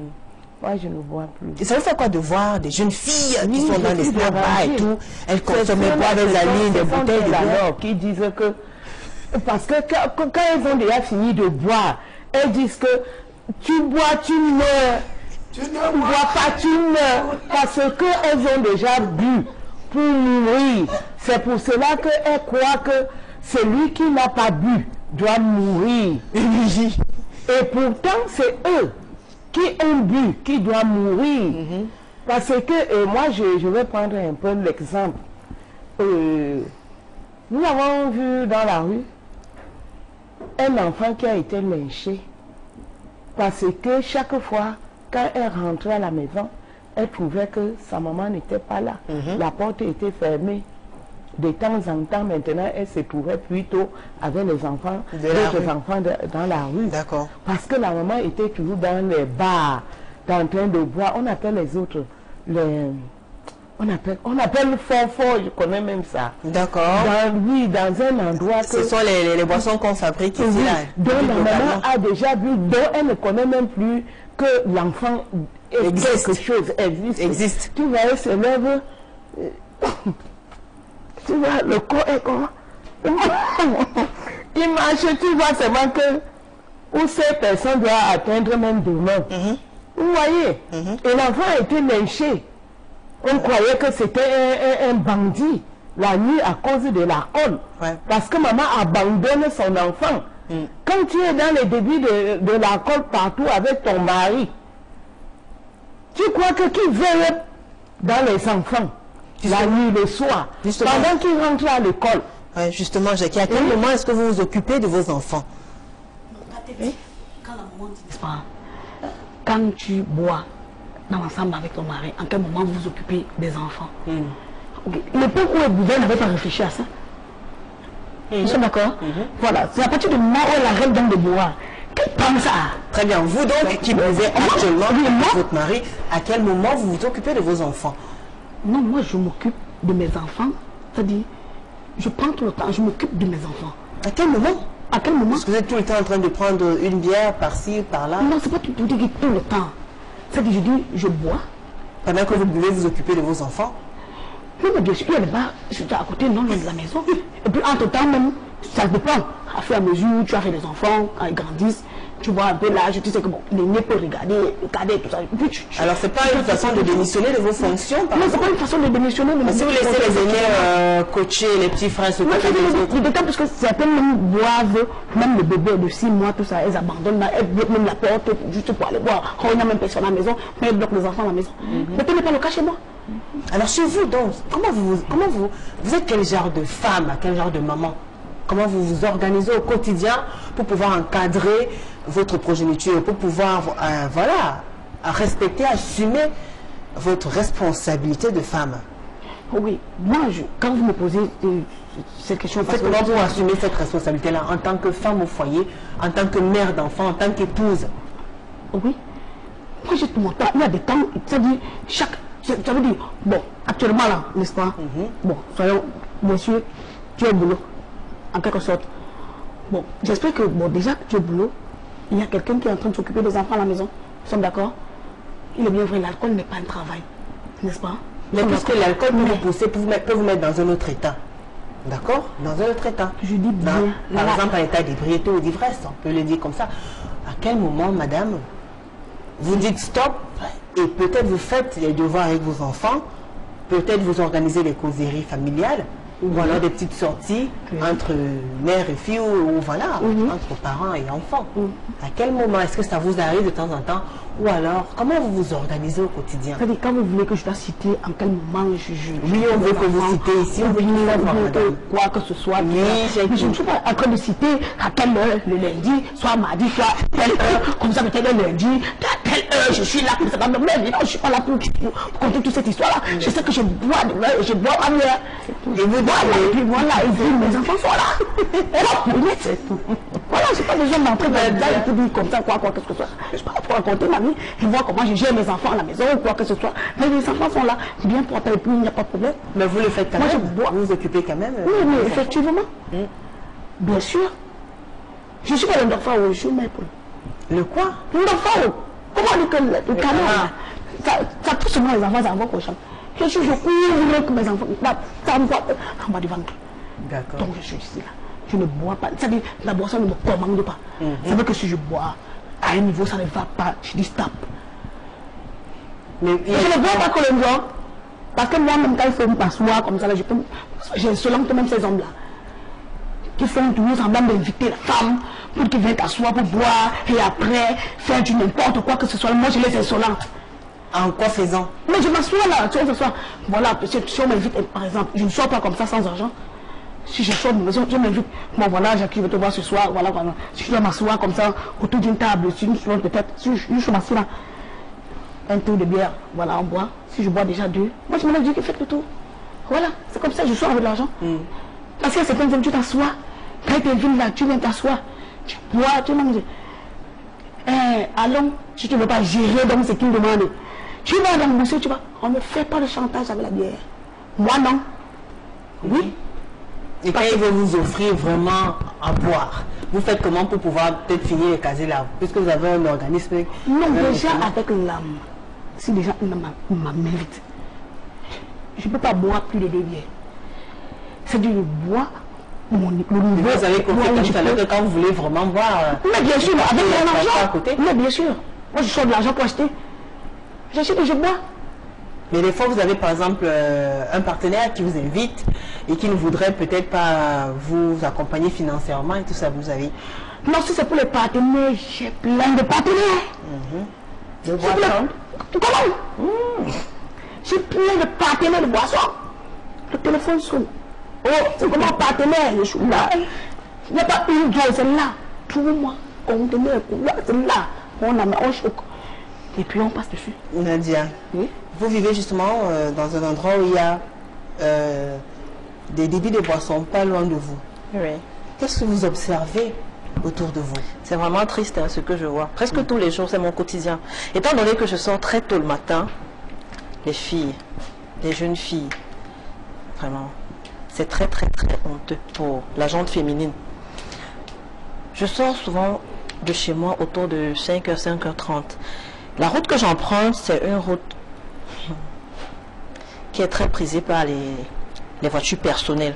B: Moi, je ne bois plus.
A: Et ça vous fait quoi de voir des jeunes filles qui sont dans les snap-bars et tout? Elles consomment des bois avec la ligne, des bouteilles de bière.
B: Qui disent que... Parce que quand elles ont déjà fini de boire, elles disent que tu bois, tu meurs. Tu ne bois pas, tu meurs. Parce qu'elles ont déjà bu pour mourir. C'est pour cela qu'elles croient que celui qui n'a pas bu doit mourir. Et pourtant, c'est eux qui ont bu qui doivent mourir. Parce que, moi, je vais prendre un peu l'exemple. Nous avons vu dans la rue un enfant qui a été lynché. Parce que chaque fois, quand elle rentrait à la maison, elle trouvait que sa maman n'était pas là. La porte était fermée. De temps en temps, maintenant, elle se trouvait plutôt avec les enfants, d'autres enfants dans la rue.
A: D'accord.
B: Parce que la maman était toujours dans les bars, en train de boire. On appelle les autres, on appelle fort, je connais même ça.
A: D'accord.
B: Oui, dans un endroit.
A: Ce sont les boissons qu'on fabrique ici,
B: oui,
A: là.
B: dont la maman a déjà bu, dont elle ne connaît même plus que l'enfant
A: existe.
B: Quelque chose existe. Tu vois, elle se lève. Tu vois, le corps est comment? Il marche, tu vois seulement que où ces personnes doivent atteindre même demain. Vous voyez? Et l'enfant a été lynché. On croyait que c'était un bandit la nuit à cause de l'alcool. Parce que maman abandonne son enfant. Quand tu es dans les débits de l'alcool partout avec ton mari, tu crois que qui veille dans les enfants la nuit, le soir, pendant qu'ils rentrent à l'école?
A: Oui, justement, Jackie, à quel moment est-ce que vous vous occupez de vos enfants?
C: Quand la maman dit, n'est-ce pas, quand tu bois dans l'ensemble avec ton mari, en quel moment vous vous occupez des enfants? Le peu où elle buvait, n'avait pas réfléchi à ça. Nous sommes d'accord? Voilà, c'est à partir du moment où elle arrête donc de boire qu'elle pense à...
A: Très bien, vous donc qui buvez actuellement avec votre mari, à quel moment vous vous occupez de vos enfants?
C: Non, moi je m'occupe de mes enfants, c'est-à-dire, je prends tout le temps, je m'occupe de mes enfants.
A: À quel moment?
C: À quel moment?
A: Parce que vous êtes tout le temps en train de prendre une bière par-ci, par-là.
C: Non, c'est pas tout le temps. C'est-à-dire, je dis, je bois.
A: Pendant que vous buvez, vous occupez de vos enfants?
C: Oui, mais bien sûr, il y a des bars, je suis à côté, non loin de la maison. Et puis, entre-temps, même, ça dépend. À fur et à mesure, tu as fait des enfants, quand ils grandissent, tu vois un peu l'âge, tu sais que bon, l'aîné peut regarder, tout ça. Puis,
A: alors, c'est pas une façon de démissionner de vos fonctions, par
C: non,
A: exemple?
C: c'est pas une façon de démissionner.
A: Mais si vous laissez les aînés coacher les petits frères se coucher des autres.
C: D'autant parce que certaines même boivent, même le bébé de 6 mois, tout ça, elles abandonnent, elles bloquent même la porte juste pour aller boire. Quand il n'y a même personne à la maison, mais elles bloquent les enfants à la maison. Mais ce n'est pas le cas chez moi.
A: Alors chez vous donc, comment vous êtes quel genre de femme, quel genre de maman? Comment vous vous organisez au quotidien pour pouvoir encadrer votre progéniture, pour pouvoir voilà, respecter, assumer votre responsabilité de femme?
C: Oui, moi, quand vous me posez cette question...
A: Parce que comment vous assumez cette responsabilité-là en tant que femme au foyer, en tant que mère d'enfant, en tant qu'épouse?
C: Oui. Moi, j'ai tout mon temps. Il y a des temps, c'est-à-dire, ça veut dire, bon, actuellement là, n'est-ce pas? Bon, soyons, monsieur, tu es au boulot, en quelque sorte. Bon, j'espère que, bon, déjà que tu es au boulot, il y a quelqu'un qui est en train de s'occuper des enfants à la maison. Nous sommes d'accord? Il est bien vrai, l'alcool n'est pas un travail, n'est-ce pas?
A: Mais puisque l'alcool peut vous pousser, peut vous mettre dans un autre état. D'accord? Dans un autre état.
C: Je dis bien.
A: Par exemple, un état d'ébriété ou d'ivresse, on peut le dire comme ça. À quel moment, madame, vous dites stop et peut-être vous faites les devoirs avec vos enfants, peut-être vous organisez les causeries familiales ou alors des petites sorties entre mère et fille ou voilà, entre parents et enfants. À quel moment est-ce que ça vous arrive de temps en temps ou alors comment vous vous organisez au quotidien?
C: C'est-à-dire, quand vous voulez que je dois citer en quel moment
A: oui, on veut que vous citez ici, on veut
C: que quoi que ce soit.
A: Oui,
C: mais je ne suis pas en train de citer à quelle heure le lundi, soit mardi, soit telle heure, comme ça peut-être le lundi, à telle heure je suis là, comme ça. Mais non, je ne suis pas là pour compter toute cette histoire-là. Je sais que je bois à l'heure.
A: Et vous
C: et puis voilà, et puis mes enfants sont là. Voilà, je n'ai pas besoin d'entrer dans le détail pour dire comme ça, quoi que ce soit. Je ne suis pas là pour raconter ma vie et voir comment je gère mes enfants à la maison ou quoi que ce soit. Mais les enfants sont là, bien portés, et puis il n'y a pas de problème.
A: Mais vous le faites quand
C: même.
A: Vous vous occupez quand même.
C: Oui, mais effectivement. Bien sûr. Je suis pas l'endorphant, je suis maître.
A: Le quoi?
C: L'endorphant. Comment on dit que le canon, ça touche seulement les enfants, ça envoie au champ. Je cours que mes enfants, ça me voit en bas du ventre.
A: D'accord.
C: Donc je suis ici là. Je ne bois pas. C'est-à-dire, la boisson ne me commande pas. Ça veut que si je bois, à un niveau, ça ne va pas. Je dis stop. Mais je ne bois pas que le bois. Parce que moi-même, quand il faut m'asseoir comme ça, là, j'ai insolente même ces hommes-là. Qui font toujours semblant d'inviter la femme pour qu'ils viennent t'asseoir pour boire et après faire du n'importe quoi que ce soit. Moi, je les insolente.
A: En quoi faisant? Mais
C: je m'assois là, tu vois, ce soir. Voilà, si on m'invite, par exemple, je ne sors pas comme ça sans argent. Si je sors de maison, je m'invite. Bon, voilà, Jacques, je vais te voir ce soir. Voilà, voilà. Si je dois m'asseoir comme ça, autour d'une table, si je peut-être, si je m'assois là, un tour de bière, voilà, on boit. Si je bois déjà deux, moi je me dis qu'il fait le tour. Voilà, c'est comme ça, je sors avec l'argent. Parce que certains hommes, tu t'assois. Quand tu es là, tu viens t'asseoir. Tu bois, tu manges. Allons, si tu ne veux pas gérer donc ce qu'il me demande. Tu vas dans le musée, tu vas. On ne fait pas de chantage avec la bière. Moi, non. Oui.
A: Et quand ils vont vous offrir vraiment à boire, vous faites comment pour pouvoir peut-être finir et caser là, puisque vous avez un organisme?
C: Non, déjà avec l'âme. Si les gens m'invitent, je ne peux pas boire plus de 2 bières. C'est du bois.
A: Vous avez compris tout à l'heure que quand vous voulez vraiment boire.
C: Mais bien sûr, avec mon argent. Mais bien sûr. Moi, je sors de l'argent pour acheter. J'achète et je bois.
A: Mais des fois, vous avez par exemple un partenaire qui vous invite et qui ne voudrait peut-être pas vous accompagner financièrement et tout ça, vous avez.
C: Non, si c'est pour les partenaires, j'ai plein de partenaires.
A: De boissons.
C: Comment? J'ai plein de partenaires de boissons. Le téléphone sonne. Oh, c'est comme un partenaire, je suis là. Il n'y a pas une joie, c'est là. Tout moi, conteneur, c'est là. On choque. Et puis on passe dessus.
A: Nadia, oui? Vous vivez justement dans un endroit où il y a des débits de boissons pas loin de vous.
D: Oui.
A: Qu'est-ce que vous observez autour de vous?
D: C'est vraiment triste ce que je vois. Presque tous les jours, c'est mon quotidien. Étant donné que je sors très tôt le matin, les filles, les jeunes filles, vraiment, c'est très très très honteux pour la gente féminine. Je sors souvent de chez moi autour de 5h, 5h30. La route que j'emprunte, c'est une route qui est très prisée par les voitures personnelles.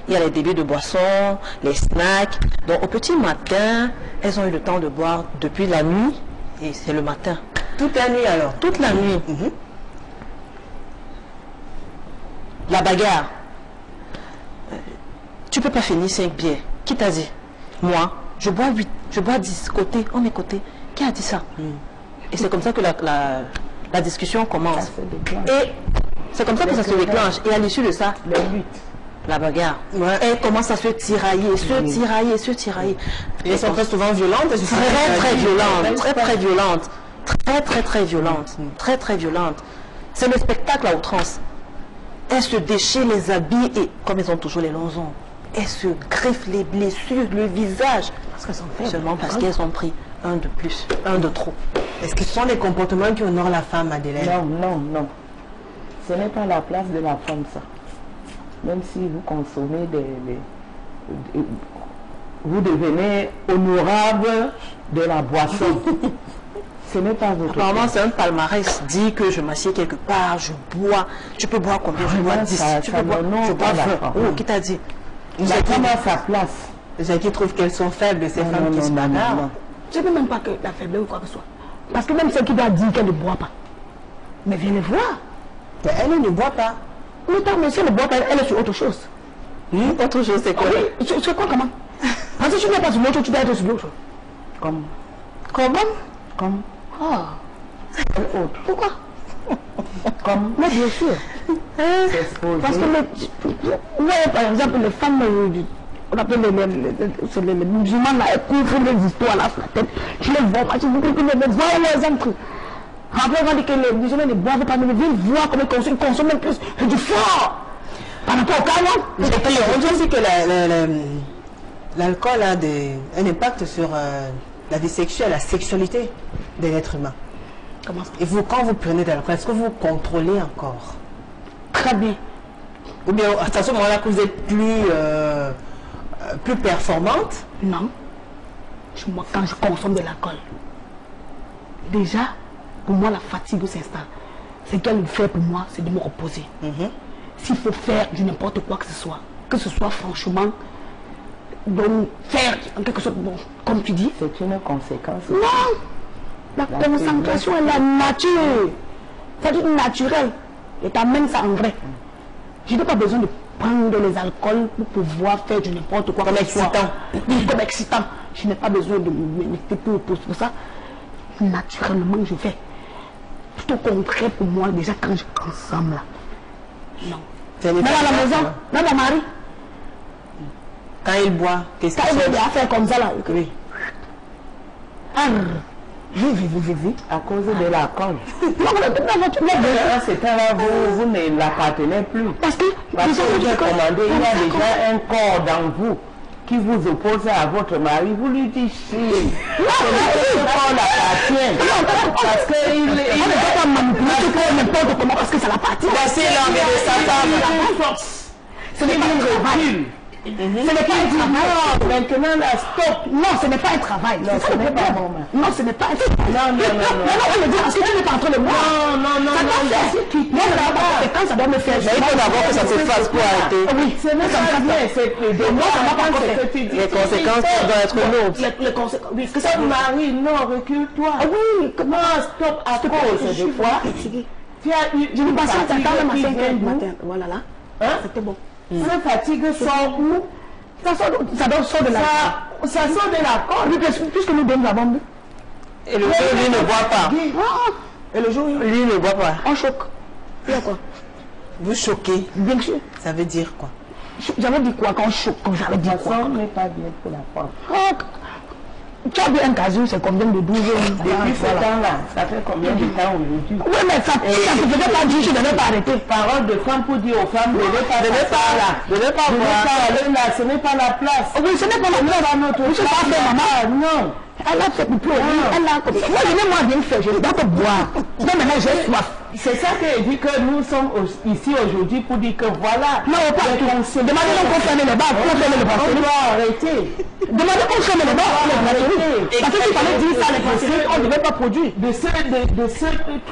D: Il y a les débits de boissons, les snacks. Donc au petit matin, elles ont eu le temps de boire depuis la nuit et c'est le matin.
A: Toute la nuit alors?
D: Toute la nuit. La bagarre. Tu peux pas finir 5 bières. Qui t'a dit? Moi, je bois 8, je bois 10, côté, on est côté. Qui a dit ça? Et c'est comme ça que la discussion commence. Et c'est comme ça que ça se déclenche. Et à l'issue de ça, la bagarre. Elle commence à se tirailler, se tirailler.
A: Et elles sont très souvent violentes.
D: Très violentes, très violentes. Très violentes. Très violentes. C'est le spectacle à outrance. Elles se déchirent les habits et, comme elles ont toujours les longs ongles, elles se griffent les blessures, le visage.
C: Parce qu'elles sont faibles.
D: Seulement parce qu'elles ont pris un de plus, un de trop.
A: Est-ce que ce sont des comportements qui honorent la femme, Madeleine?
B: Non. Ce n'est pas la place de la femme, ça. Même si vous consommez vous devenez honorable de la boisson. Ce n'est pas votre
D: Apparemment,
B: place.
D: c'est un palmarès. Dit que je m'assieds quelque part, je bois. Tu peux boire combien? Je bois 10. Tu peux boire, je bois 20. Oh, qui t'a dit?
B: La femme a sa place.
A: J'ai qui trouve qu'elles sont faibles, ces femmes qui se bagarrent.
C: Je ne veux même pas que la faiblesse ou quoi que ce soit. Parce que même celle qui doit dire qu'elle ne boit pas. Mais viens les voir.
A: Mais elle ne boit pas.
C: Oui, mais si elle boit, elle est sur autre chose.
D: Autre chose, c'est quoi?
C: Oui, c'est quoi comment? Parce que si tu n'es pas sur l'autre, tu dois être sur l'autre.
B: Comme.
C: Comme. Ah. Autre. Pourquoi? Comme. Mais bien sûr. Parce que, ouais, par exemple, les femmes, on appelle les musulmans, là, elles couvrent les histoires là sur la tête. Je les vois, parce que vous comprenez, les voix, les hommes. Après, on va dire que les musulmans ne boivent pas, mais ils viennent voir comment ils consomment plus du fort. Par rapport au canon.
A: On dit aussi que l'alcool a un impact sur la vie sexuelle, la sexualité de l'être humain.
C: Comment ça?
A: Et vous, quand vous prenez de l'alcool, est-ce que vous contrôlez encore?
C: Très bien.
A: Ou bien à ce moment-là que vous êtes plus performante?
C: Non. Moi, quand je consomme de l'alcool, déjà, pour moi, la fatigue s'installe. Ce qu'elle fait pour moi, c'est de me reposer. S'il faut faire du n'importe quoi que ce soit franchement, donc faire en quelque sorte, bon, comme tu dis.
B: C'est une conséquence.
C: Non! La concentration est la nature. C'est naturel. Et t'amènes ça en vrai. Je n'ai pas besoin de prendre les alcools pour pouvoir faire du n'importe quoi.
A: Comme excitant.
C: Oui, comme excitant. Je n'ai pas besoin de me mettre pour ça. Naturellement, je fais. Tout au contraire pour moi, déjà quand je consomme là. Non. Même à la maison, même à Marie.
A: Quand il boit, qu'est-ce qu'il
C: fait? Quand il veut faire comme ça là.
A: Oui.
B: À cause de l'alcool.
C: C'est
B: là, vous ne l'appartenez plus.
C: Parce que
B: j'ai commandé, il y a déjà un corps dans vous qui vous oppose à votre mari. Vous lui dites si ce corps l'appartient. Parce qu'il ne peut pas manipuler n'importe comment parce que ça l'appartient.
A: Voici l'envie de sa femme.
C: Ce n'est pas un travail. Ce n'est pas un travail.
B: Maintenant, là, stop.
C: Non, ce n'est pas un travail.
B: Non, ce n'est pas bon.
C: Non, ce n'est pas un travail. Non, on le dit parce que tu n'es pas entre les mois.
B: Non.
C: Quand ça doit me faire.
A: Mais il faut d'abord que ça se fasse pour arrêter.
C: Oui, c'est même ça bien. C'est de moi, ça m'a pas fait.
A: Les conséquences doivent être lourdes.
C: Les conséquences. Oui, que
B: ça, Marie, non, recule-toi.
C: Oui,
B: non, stop, à cause des fois.
C: Je me passe à table à 5h du matin. Voilà là. C'était bon.
B: Cette fatigue sort où?
C: Ça sort de la
B: ça sort de la corde.
C: Oui, puisque nous donnons la bombe.
A: Et le jour, lui ne boit pas.
C: Et le jour,
A: lui ne boit pas.
C: On choque. Il y a quoi?
A: Vous choquez.
C: Bien sûr.
A: Ça veut dire quoi?
C: J'avais dit quoi quand on choque? J'avais dit quoi?
B: Ça n'est pas bien pour la femme.
C: Tu as vu un casou, c'est combien de 12 ans?
B: Depuis ce temps-là, ça fait combien de temps aujourd'hui?
C: Oui, mais ça ne faisait pas dire, je ne devais pas arrêter.
B: Parole de femme pour dire aux femmes, de ne pas aller là, ce n'est pas la place.
C: Oui, ce n'est pas la place à notre place. Je ne maman. Non. Elle a fait plutôt. Elle a comme ça. Moi, je n'ai moins bien fait, je ne dois pas boire. Mais maintenant, j'ai soif.
B: C'est ça que dit que nous sommes ici aujourd'hui pour dire que voilà.
C: Non, pas du tout. Demandez-nous qu'on ferme les bars, qu'on ferme les bars.
B: On doit arrêter.
C: Demandez qu'on ferme les bars, on arrêter. Parce qu'il fallait dire ça, les Français, on ne devait pas produire.
B: De se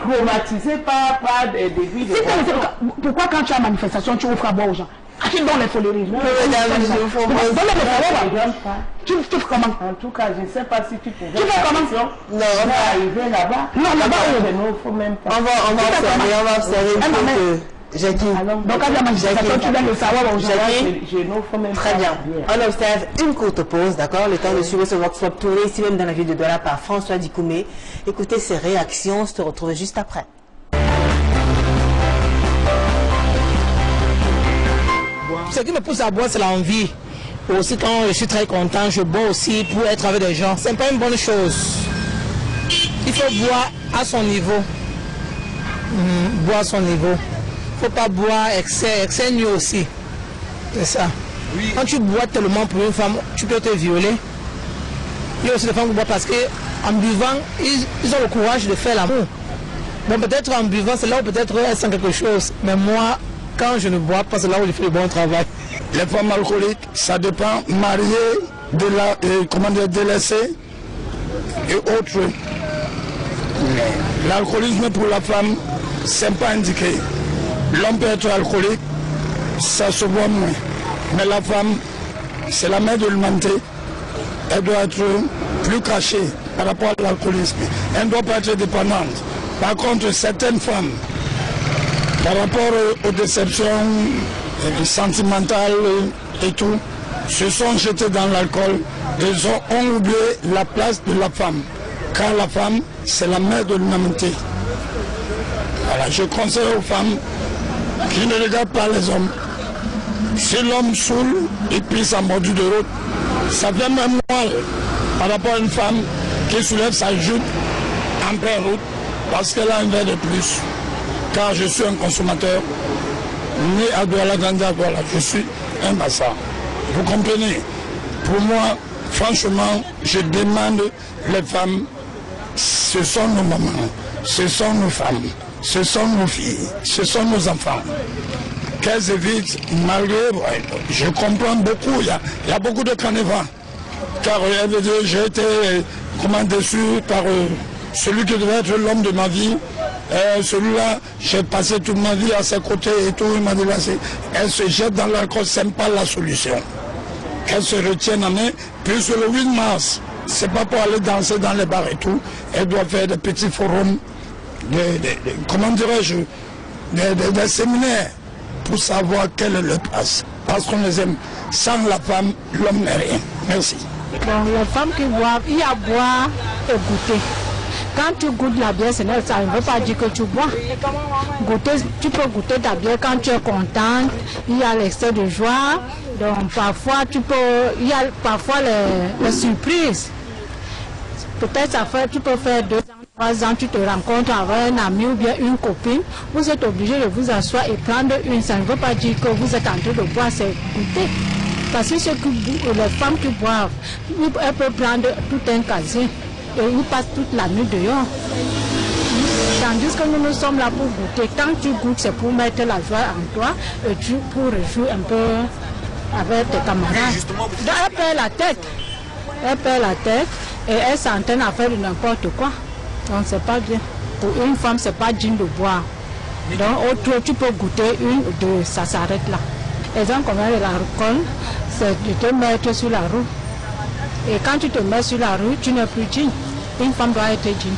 B: traumatiser par des vies de
C: pourquoi quand tu as manifestation, tu offres à boire aux gens? Tu donnes les foleries. Tu fais comment?
B: En tout cas, je ne sais pas si tu pouvais.
C: Tu fais comment?
B: Non, on va arriver là-bas.
C: Non, là-bas,
B: faut même pas.
A: On va observer. Jackie.
C: Donc, à la manifestation, tu viens de savoir
A: Jackie. Très bien. On observe une courte pause, d'accord? Le temps de suivre ce workshop tourné ici même dans la ville de Douala par François Dikoumé. Écoutez ses réactions, on se retrouve juste après.
E: Ce qui me pousse à boire, c'est l'envie. Aussi, quand je suis très content, je bois aussi pour être avec des gens. C'est pas une bonne chose. Il faut boire à son niveau. Boire à son niveau. Il ne faut pas boire excès nuit aussi. C'est ça. Oui. Quand tu bois tellement pour une femme, tu peux te violer. Il y a aussi des femmes qui boivent parce qu'en buvant, ils ont le courage de faire l'amour. Bon, peut-être en buvant, c'est là où peut-être elles sentent quelque chose. Mais moi, quand je ne bois pas, c'est là où je fais le bon travail.
F: Les femmes alcooliques, ça dépend, mariées, délaissées et autres. L'alcoolisme pour la femme, c'est pas indiqué. L'homme peut être alcoolique, ça se voit moins. Mais la femme, c'est la mère de l'humanité. Elle doit être plus cachée par rapport à l'alcoolisme. Elle ne doit pas être dépendante. Par contre, certaines femmes Par rapport aux déceptions sentimentales et tout, se sont jetés dans l'alcool et ont oublié la place de la femme. Car la femme, c'est la mère de l'humanité. Voilà, je conseille aux femmes qui ne regardent pas les hommes. Si l'homme saoule et puis sa mordue de route, ça fait même mal par rapport à une femme qui soulève sa jupe en pleine route parce qu'elle a un verre de plus. Car je suis un consommateur, né à Douala, grandi à Douala, je suis un bassa. Vous comprenez? Pour moi, franchement, je demande les femmes, ce sont nos mamans, ce sont nos femmes, ce sont nos filles, ce sont nos enfants. Qu'elles évitent, malgré, je comprends beaucoup, il y a beaucoup de canevas. Car j'ai été déçu par celui qui devait être l'homme de ma vie. Celui-là, j'ai passé toute ma vie à ses côtés et tout, il m'a dit là, elle se jette dans l'alcool, ce n'est pas la solution. Qu'elle se retienne en main, puis sur le 8 mars, c'est pas pour aller danser dans les bars et tout, elle doit faire des petits forums, comment dirais-je, des séminaires, pour savoir quelle est leur place. Parce qu'on les aime. Sans la femme, l'homme n'est rien. Merci.
G: Bon, les femmes qui boivent, il y a boire et goûter. Quand tu goûtes la bière, ça ne veut pas dire que tu bois. Goûter, tu peux goûter ta bière quand tu es contente. Il y a l'excès de joie. Donc parfois, il y a parfois les surprises. Peut-être tu peux faire 2 ans, 3 ans, tu te rencontres avec un ami ou bien une copine. Vous êtes obligé de vous asseoir et prendre une. Ça ne veut pas dire que vous êtes en train de boire, c'est goûter. Parce que les femmes qui boivent, elles peuvent prendre tout un casier. Et ils passent toute la nuit dehors. Tandis que nous sommes là pour goûter. Quand tu goûtes, c'est pour mettre la joie en toi et pour rejouer un peu avec tes camarades. Donc elle perd la tête. Elle perd la tête et elle s'entraîne à faire n'importe quoi. Donc c'est pas bien. Pour une femme, c'est pas digne de boire. Donc autre, tu peux goûter 1 ou 2, ça s'arrête là. Exemple comme de l'alcool, c'est de te mettre sur la roue. Et quand tu te mets sur la rue, tu n'es plus digne. Une femme doit être digne.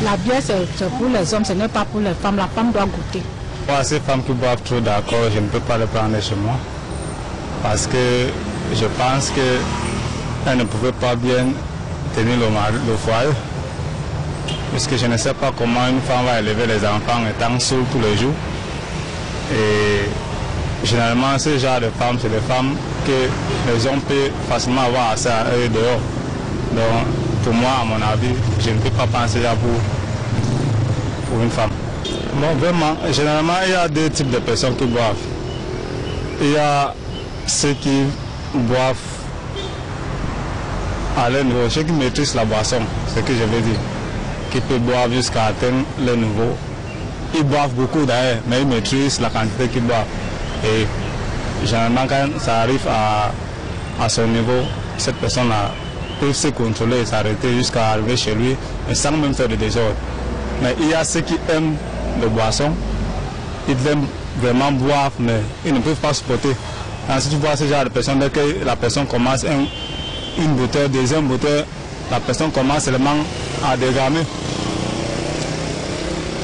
G: La bière, c'est pour les hommes, ce n'est pas pour les femmes. La femme doit goûter.
H: Moi, ces femmes qui boivent trop d'alcool, je ne peux pas les prendre chez moi. Parce que je pense qu'elles ne pouvaient pas bien tenir le foyer. Puisque je ne sais pas comment une femme va élever les enfants étant seule tous les jours. Et généralement, ce genre de femmes, c'est des femmes que les hommes peuvent facilement avoir accès à eux dehors. Donc, pour moi, à mon avis, je ne peux pas penser ça pour une femme. Bon, vraiment, généralement, il y a 2 types de personnes qui boivent. Il y a ceux qui boivent à leur niveau, ceux qui maîtrisent la boisson, c'est ce que je veux dire, qui peuvent boire jusqu'à atteindre le niveau. Ils boivent beaucoup d'ailleurs, mais ils maîtrisent la quantité qu'ils boivent. Et généralement, quand ça arrive à son niveau, cette personne-là peut se contrôler et s'arrêter jusqu'à arriver chez lui, mais sans même faire de désordre. Mais il y a ceux qui aiment les boissons, ils aiment vraiment boire, mais ils ne peuvent pas supporter. Quand si tu vois ce genre de personnes, dès que la personne commence une bouteille, 2e bouteille, la personne commence seulement à dégamer.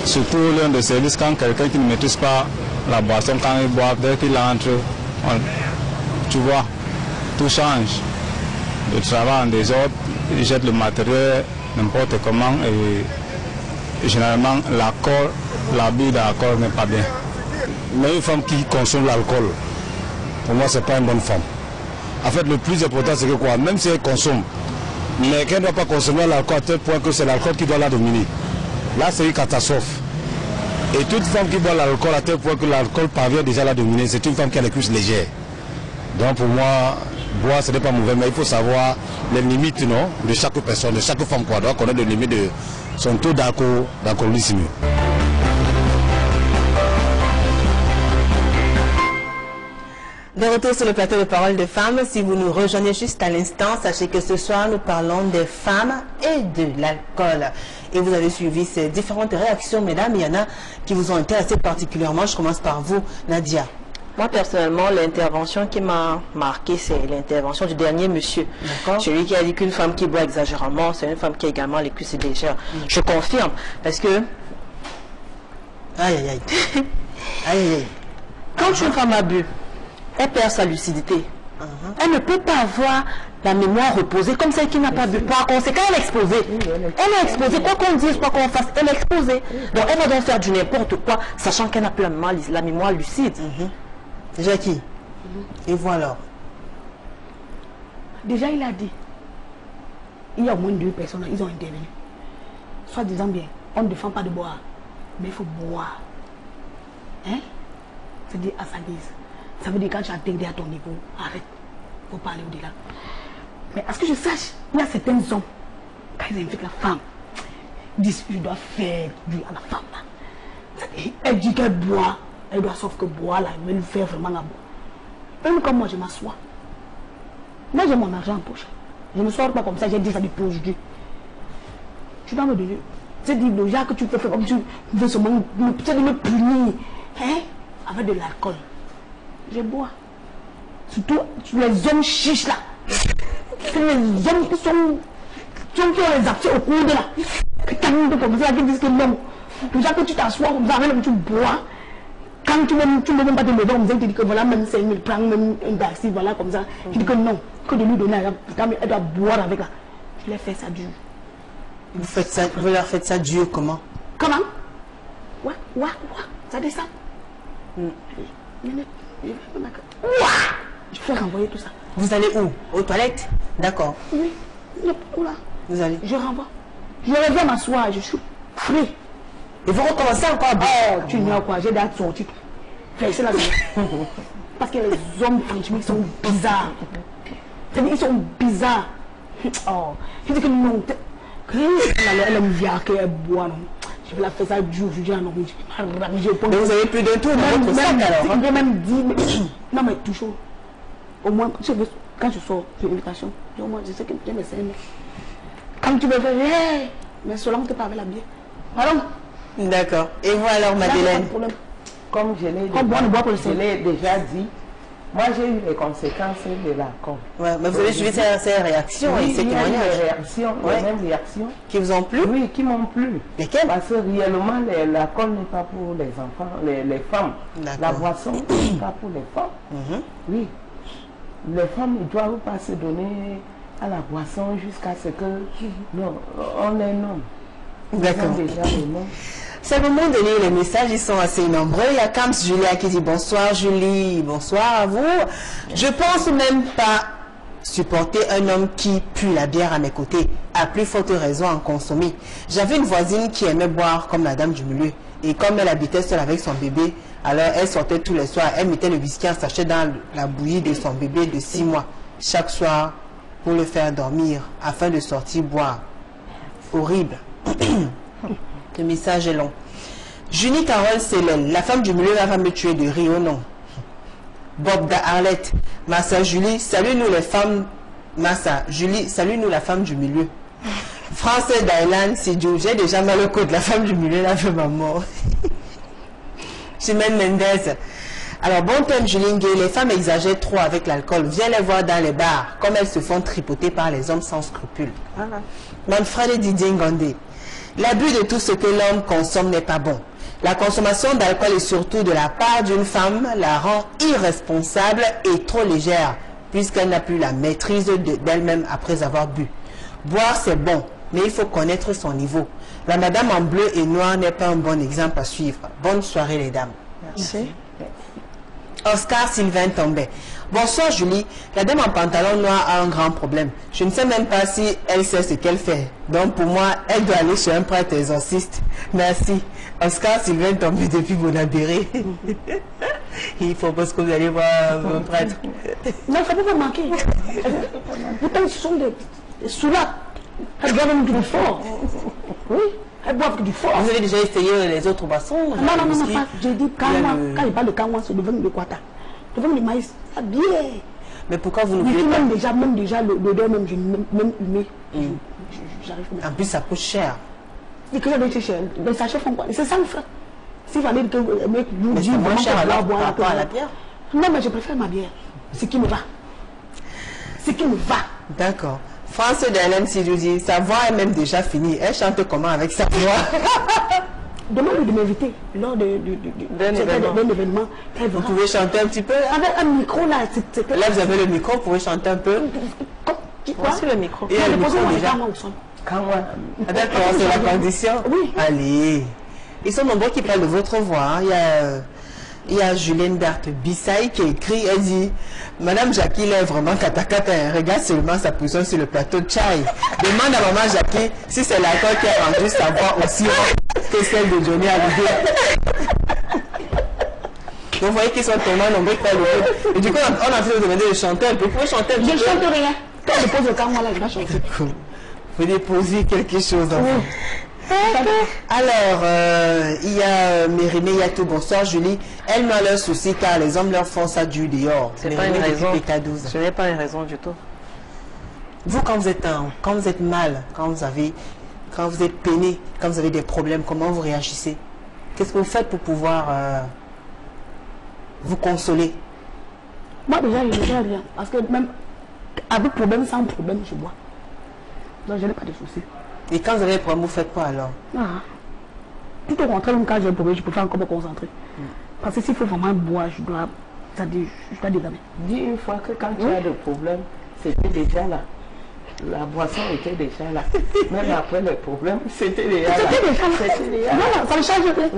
H: Surtout l'un de services, quand quelqu'un qui ne maîtrise pas la boisson, quand il boit, dès qu'il entre, tu vois, tout change. Le travail en désordre, il jette le matériel n'importe comment et généralement l'abus d'alcool n'est pas bien.
I: Mais une femme qui consomme l'alcool, pour moi, ce n'est pas une bonne femme. En fait, le plus important, c'est que quoi, même si elle consomme, mais qu'elle ne doit pas consommer l'alcool à tel point que c'est l'alcool qui doit la dominer. Là, c'est une catastrophe. Et toute femme qui boit l'alcool à tel point que l'alcool parvient déjà à la dominer, c'est une femme qui a les cuisses légères. Donc pour moi, boire, ce n'est pas mauvais, mais il faut savoir les limites non, de chaque personne, de chaque femme. Quoi. Donc on a des limites de son taux d'alcoolisme.
A: De retour sur le plateau de Parole de Femmes, si vous nous rejoignez juste à l'instant, sachez que ce soir nous parlons des femmes et de l'alcool. Et vous avez suivi ces différentes réactions, mesdames, il y en a qui vous ont intéressé particulièrement. Je commence par vous, Nadia.
D: Moi, personnellement, l'intervention qui m'a marqué, c'est l'intervention du dernier monsieur. Celui qui a dit qu'une femme qui boit exagérément, c'est une femme qui a également les cuisses légères. Je confirme, parce que
A: Aïe, aïe, aïe. Aïe, aïe.
D: Quand une femme a bu, elle perd sa lucidité. Elle ne peut pas avoir la mémoire reposée comme celle qui n'a pas bu. Par conséquent, elle est exposée. Elle est exposée. Quoi qu'on dise, quoi qu'on fasse, elle est exposée. Donc, elle va donc faire du n'importe quoi, sachant qu'elle n'a plus la mémoire lucide.
A: Jackie, et voilà.
C: Déjà, il a dit, il y a au moins 2 personnes, ils ont intervenu. Soit disant bien, on ne défend pas de boire, mais il faut boire. Hein? C'est-à-dire à sa guise. Ça veut dire quand tu as intégré à ton niveau, arrête. Il faut parler au-delà. Mais à ce que je sache, il y a certains hommes, quand ils invitent la femme, ils disent, je dois faire du à la femme. Là. Elle dit qu'elle boit, elle doit sauf que boire là, elle veut lui faire vraiment la boire. Même comme moi, je m'assois. Moi, j'ai mon argent en poche. Je ne sors pas comme ça, j'ai dit ça depuis aujourd'hui. Tu dois me donner. C'est dit, le genre que tu peux faire comme tu veux seulement me punir. Hein? Avec de l'alcool. Je bois. Surtout les hommes chiches là. C'est les hommes qui ont les actions au cours de là. Comme ça, qui disent que non. Le genre que tu t'assois comme ça, même tu bois. Quand tu ne veux même pas te lever, on te dit que voilà, même 5 000 francs, même un taxi, voilà comme ça. Tu dis que non, que de lui donner, elle doit boire avec là. Je l'ai fait ça dur.
A: Vous leur faites ça dur comment?
C: Comment? Ouais, ça descend. Je vais renvoyer tout ça.
A: Vous allez où? Aux toilettes? D'accord.
C: Oui. Oula.
A: Vous allez?
C: Je renvoie. Je reviens m'asseoir, je suis frais.
A: Et vous recommencez encore à boire?
C: Oh, tu ignores quoi? J'ai d'être sorti. C'est la vie. Parce que les hommes, franchement, ils sont bizarres. Ils sont bizarres. Oh, je dis que non. Elle aime bien qu'elle boit, non. Je vais la faire ça dur, je dis non.
A: Mais vous avez plus de tout dans votre sac alors?
C: On peut même dire, non mais toujours. Au moins, quand je sors, j'ai une invitation. Au moins, je sais que j'ai mes scènes. Quand tu me fais, hey, mais seulement tu parles la bière. Pardon?
A: D'accord. Et vous alors, Madeleine?
B: Comme je l'ai déjà dit, moi j'ai eu les conséquences de l'accord.
A: Ouais, mais vous avez suivi ces réactions et ces témoignages?
B: Les mêmes réactions.
A: Qui vous ont plu?
B: Oui, qui m'ont plu.
A: Lesquelles?
B: Parce que réellement, l'accord n'est pas pour les enfants, les femmes. La boisson n'est pas pour les femmes. Oui. Les femmes ne doivent pas se donner à la boisson jusqu'à ce que... Non, on est un homme.
A: D'accord.
B: Déjà les noms.
A: C'est le moment de lire les messages, ils sont assez nombreux. Il y a Kams Julia qui dit bonsoir Julie, bonsoir à vous. Je pense même pas supporter un homme qui pue la bière à mes côtés. À plus forte raison en consommer. J'avais une voisine qui aimait boire comme la dame du milieu. Et comme elle habitait seule avec son bébé, alors elle sortait tous les soirs. Elle mettait le whisky en sachet dans la bouillie de son bébé de 6 mois. Chaque soir pour le faire dormir afin de sortir boire. Horrible. Le message est long. Junie Carole Célène, la femme du milieu va me tuer de rire, non. Bob da Arlette, Massa Julie, salut nous les femmes. Massa Julie, salut nous la femme du milieu. Français d'Ailan, Sidou, j'ai déjà mal au code de la femme du milieu, la femme à mort. Chimène Mendez. Alors bon thème Julien Gay, les femmes exagèrent trop avec l'alcool. Viens les voir dans les bars, comme elles se font tripoter par les hommes sans scrupules. Manfred Didier Ngandé. L'abus de tout ce que l'homme consomme n'est pas bon. La consommation d'alcool et surtout de la part d'une femme la rend irresponsable et trop légère, puisqu'elle n'a plus la maîtrise d'elle-même après avoir bu. Boire c'est bon, mais il faut connaître son niveau. La madame en bleu et noir n'est pas un bon exemple à suivre. Bonne soirée les dames.
B: Merci.
A: Oscar Sylvain Tombé. Bonsoir Julie, la dame en pantalon noir a un grand problème. Je ne sais même pas si elle sait ce qu'elle fait. Donc pour moi, elle doit aller chez un prêtre exorciste. Merci. Oscar Sylvain Tombé depuis Bonabéré. Il faut parce que vous allez voir un prêtre.
C: Non, ça ne peut pas manquer. Pourtant, ce sont des soulates. Elles doivent du fort. Oui, elles boivent du fort.
A: Vous avez déjà essayé les autres boissons?
C: Non, pas. J'ai dit quand il parle de kanwa, c'est devenu le quata. Devenu le maïs. Ah bien.
A: Mais pourquoi vous ne voulez pas?
C: Même déjà, l'odeur, même humé. J'arrive pas.
A: En plus, ça coûte cher.
C: Et que ça cher. Les sachets font quoi? C'est 100 francs. S'il fallait que le mec vous
A: dise moins cher alors par rapport à la bière?
C: Non, mais je préfère ma bière. Ce qui me va. Ce qui me va.
A: D'accord. France de Hélène Sidou dit, sa voix est même déjà finie. Elle chante comment avec sa voix?
C: demande de m'inviter lors d'un événement.
A: Vous pouvez chanter un petit peu?
C: Avec un micro là.
A: Là, vous avez le micro, vous pouvez chanter un peu?
D: Voici le micro.
A: Il y a le micro déjà. D'accord, c'est la condition?
C: Oui.
A: Allez. Ils sont nombreux qui parlent de votre voix. Il y a Julien Berthe Bissaï qui écrit, elle dit, Madame Jackie, elle est vraiment katakata, regarde seulement sa position sur le plateau de chai. Demande à maman Jackie si c'est l'alcool qui a rendu sa voix aussi que celle de Johnny Hallyday. Donc vous voyez qu'ils sont tellement nombreux qui parlent de vous. Et du coup, on a fait vous demander de chanter un peu. Vous pouvez chanter un peu?
C: Je ne chante rien. Quand je pose le camp, là, je vais chanter.
A: Vous déposez quelque chose en vous. Alors, il y a Mérimée Yatou, bonsoir Julie. Elles n'ont leur souci car les hommes leur font ça du dehors.
D: C'est pas une raison. Ce n'est pas une raison du tout.
A: Vous, quand vous êtes mal, quand vous êtes peiné, quand vous avez des problèmes, comment vous réagissez? Qu'est-ce que vous faites pour pouvoir vous consoler?
C: Moi déjà, je ne fais rien. Parce que même avec problème, sans problème, je bois. Donc je n'ai pas de soucis.
A: Et quand vous avez des problèmes, vous faites quoi alors?
C: Tout au contraire, même quand j'ai un problème, je peux pas encore me concentrer. Parce que s'il faut vraiment boire, je dois dégamer.
B: Dis une fois que quand tu as des problèmes, c'était déjà là. La boisson était déjà là. Même après les problèmes, c'était déjà là.
C: Voilà, ça ne change rien.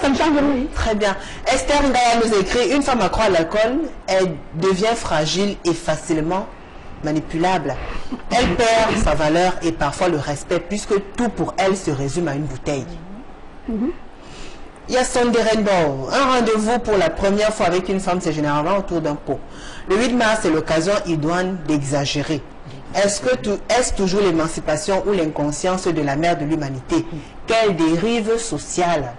C: Ça ne change rien.
A: Très bien. Esther Ndaya nous écrit, une femme accro à l'alcool, elle devient fragile et facilement manipulable. Elle perd sa valeur et parfois le respect puisque tout pour elle se résume à une bouteille. Il y a Sunday Rainbow. Un rendez-vous pour la première fois avec une femme, c'est généralement autour d'un pot. Le 8 mars, c'est l'occasion idoine d'exagérer. Est-ce toujours l'émancipation ou l'inconscience de la mère de l'humanité? Quelle dérive sociale?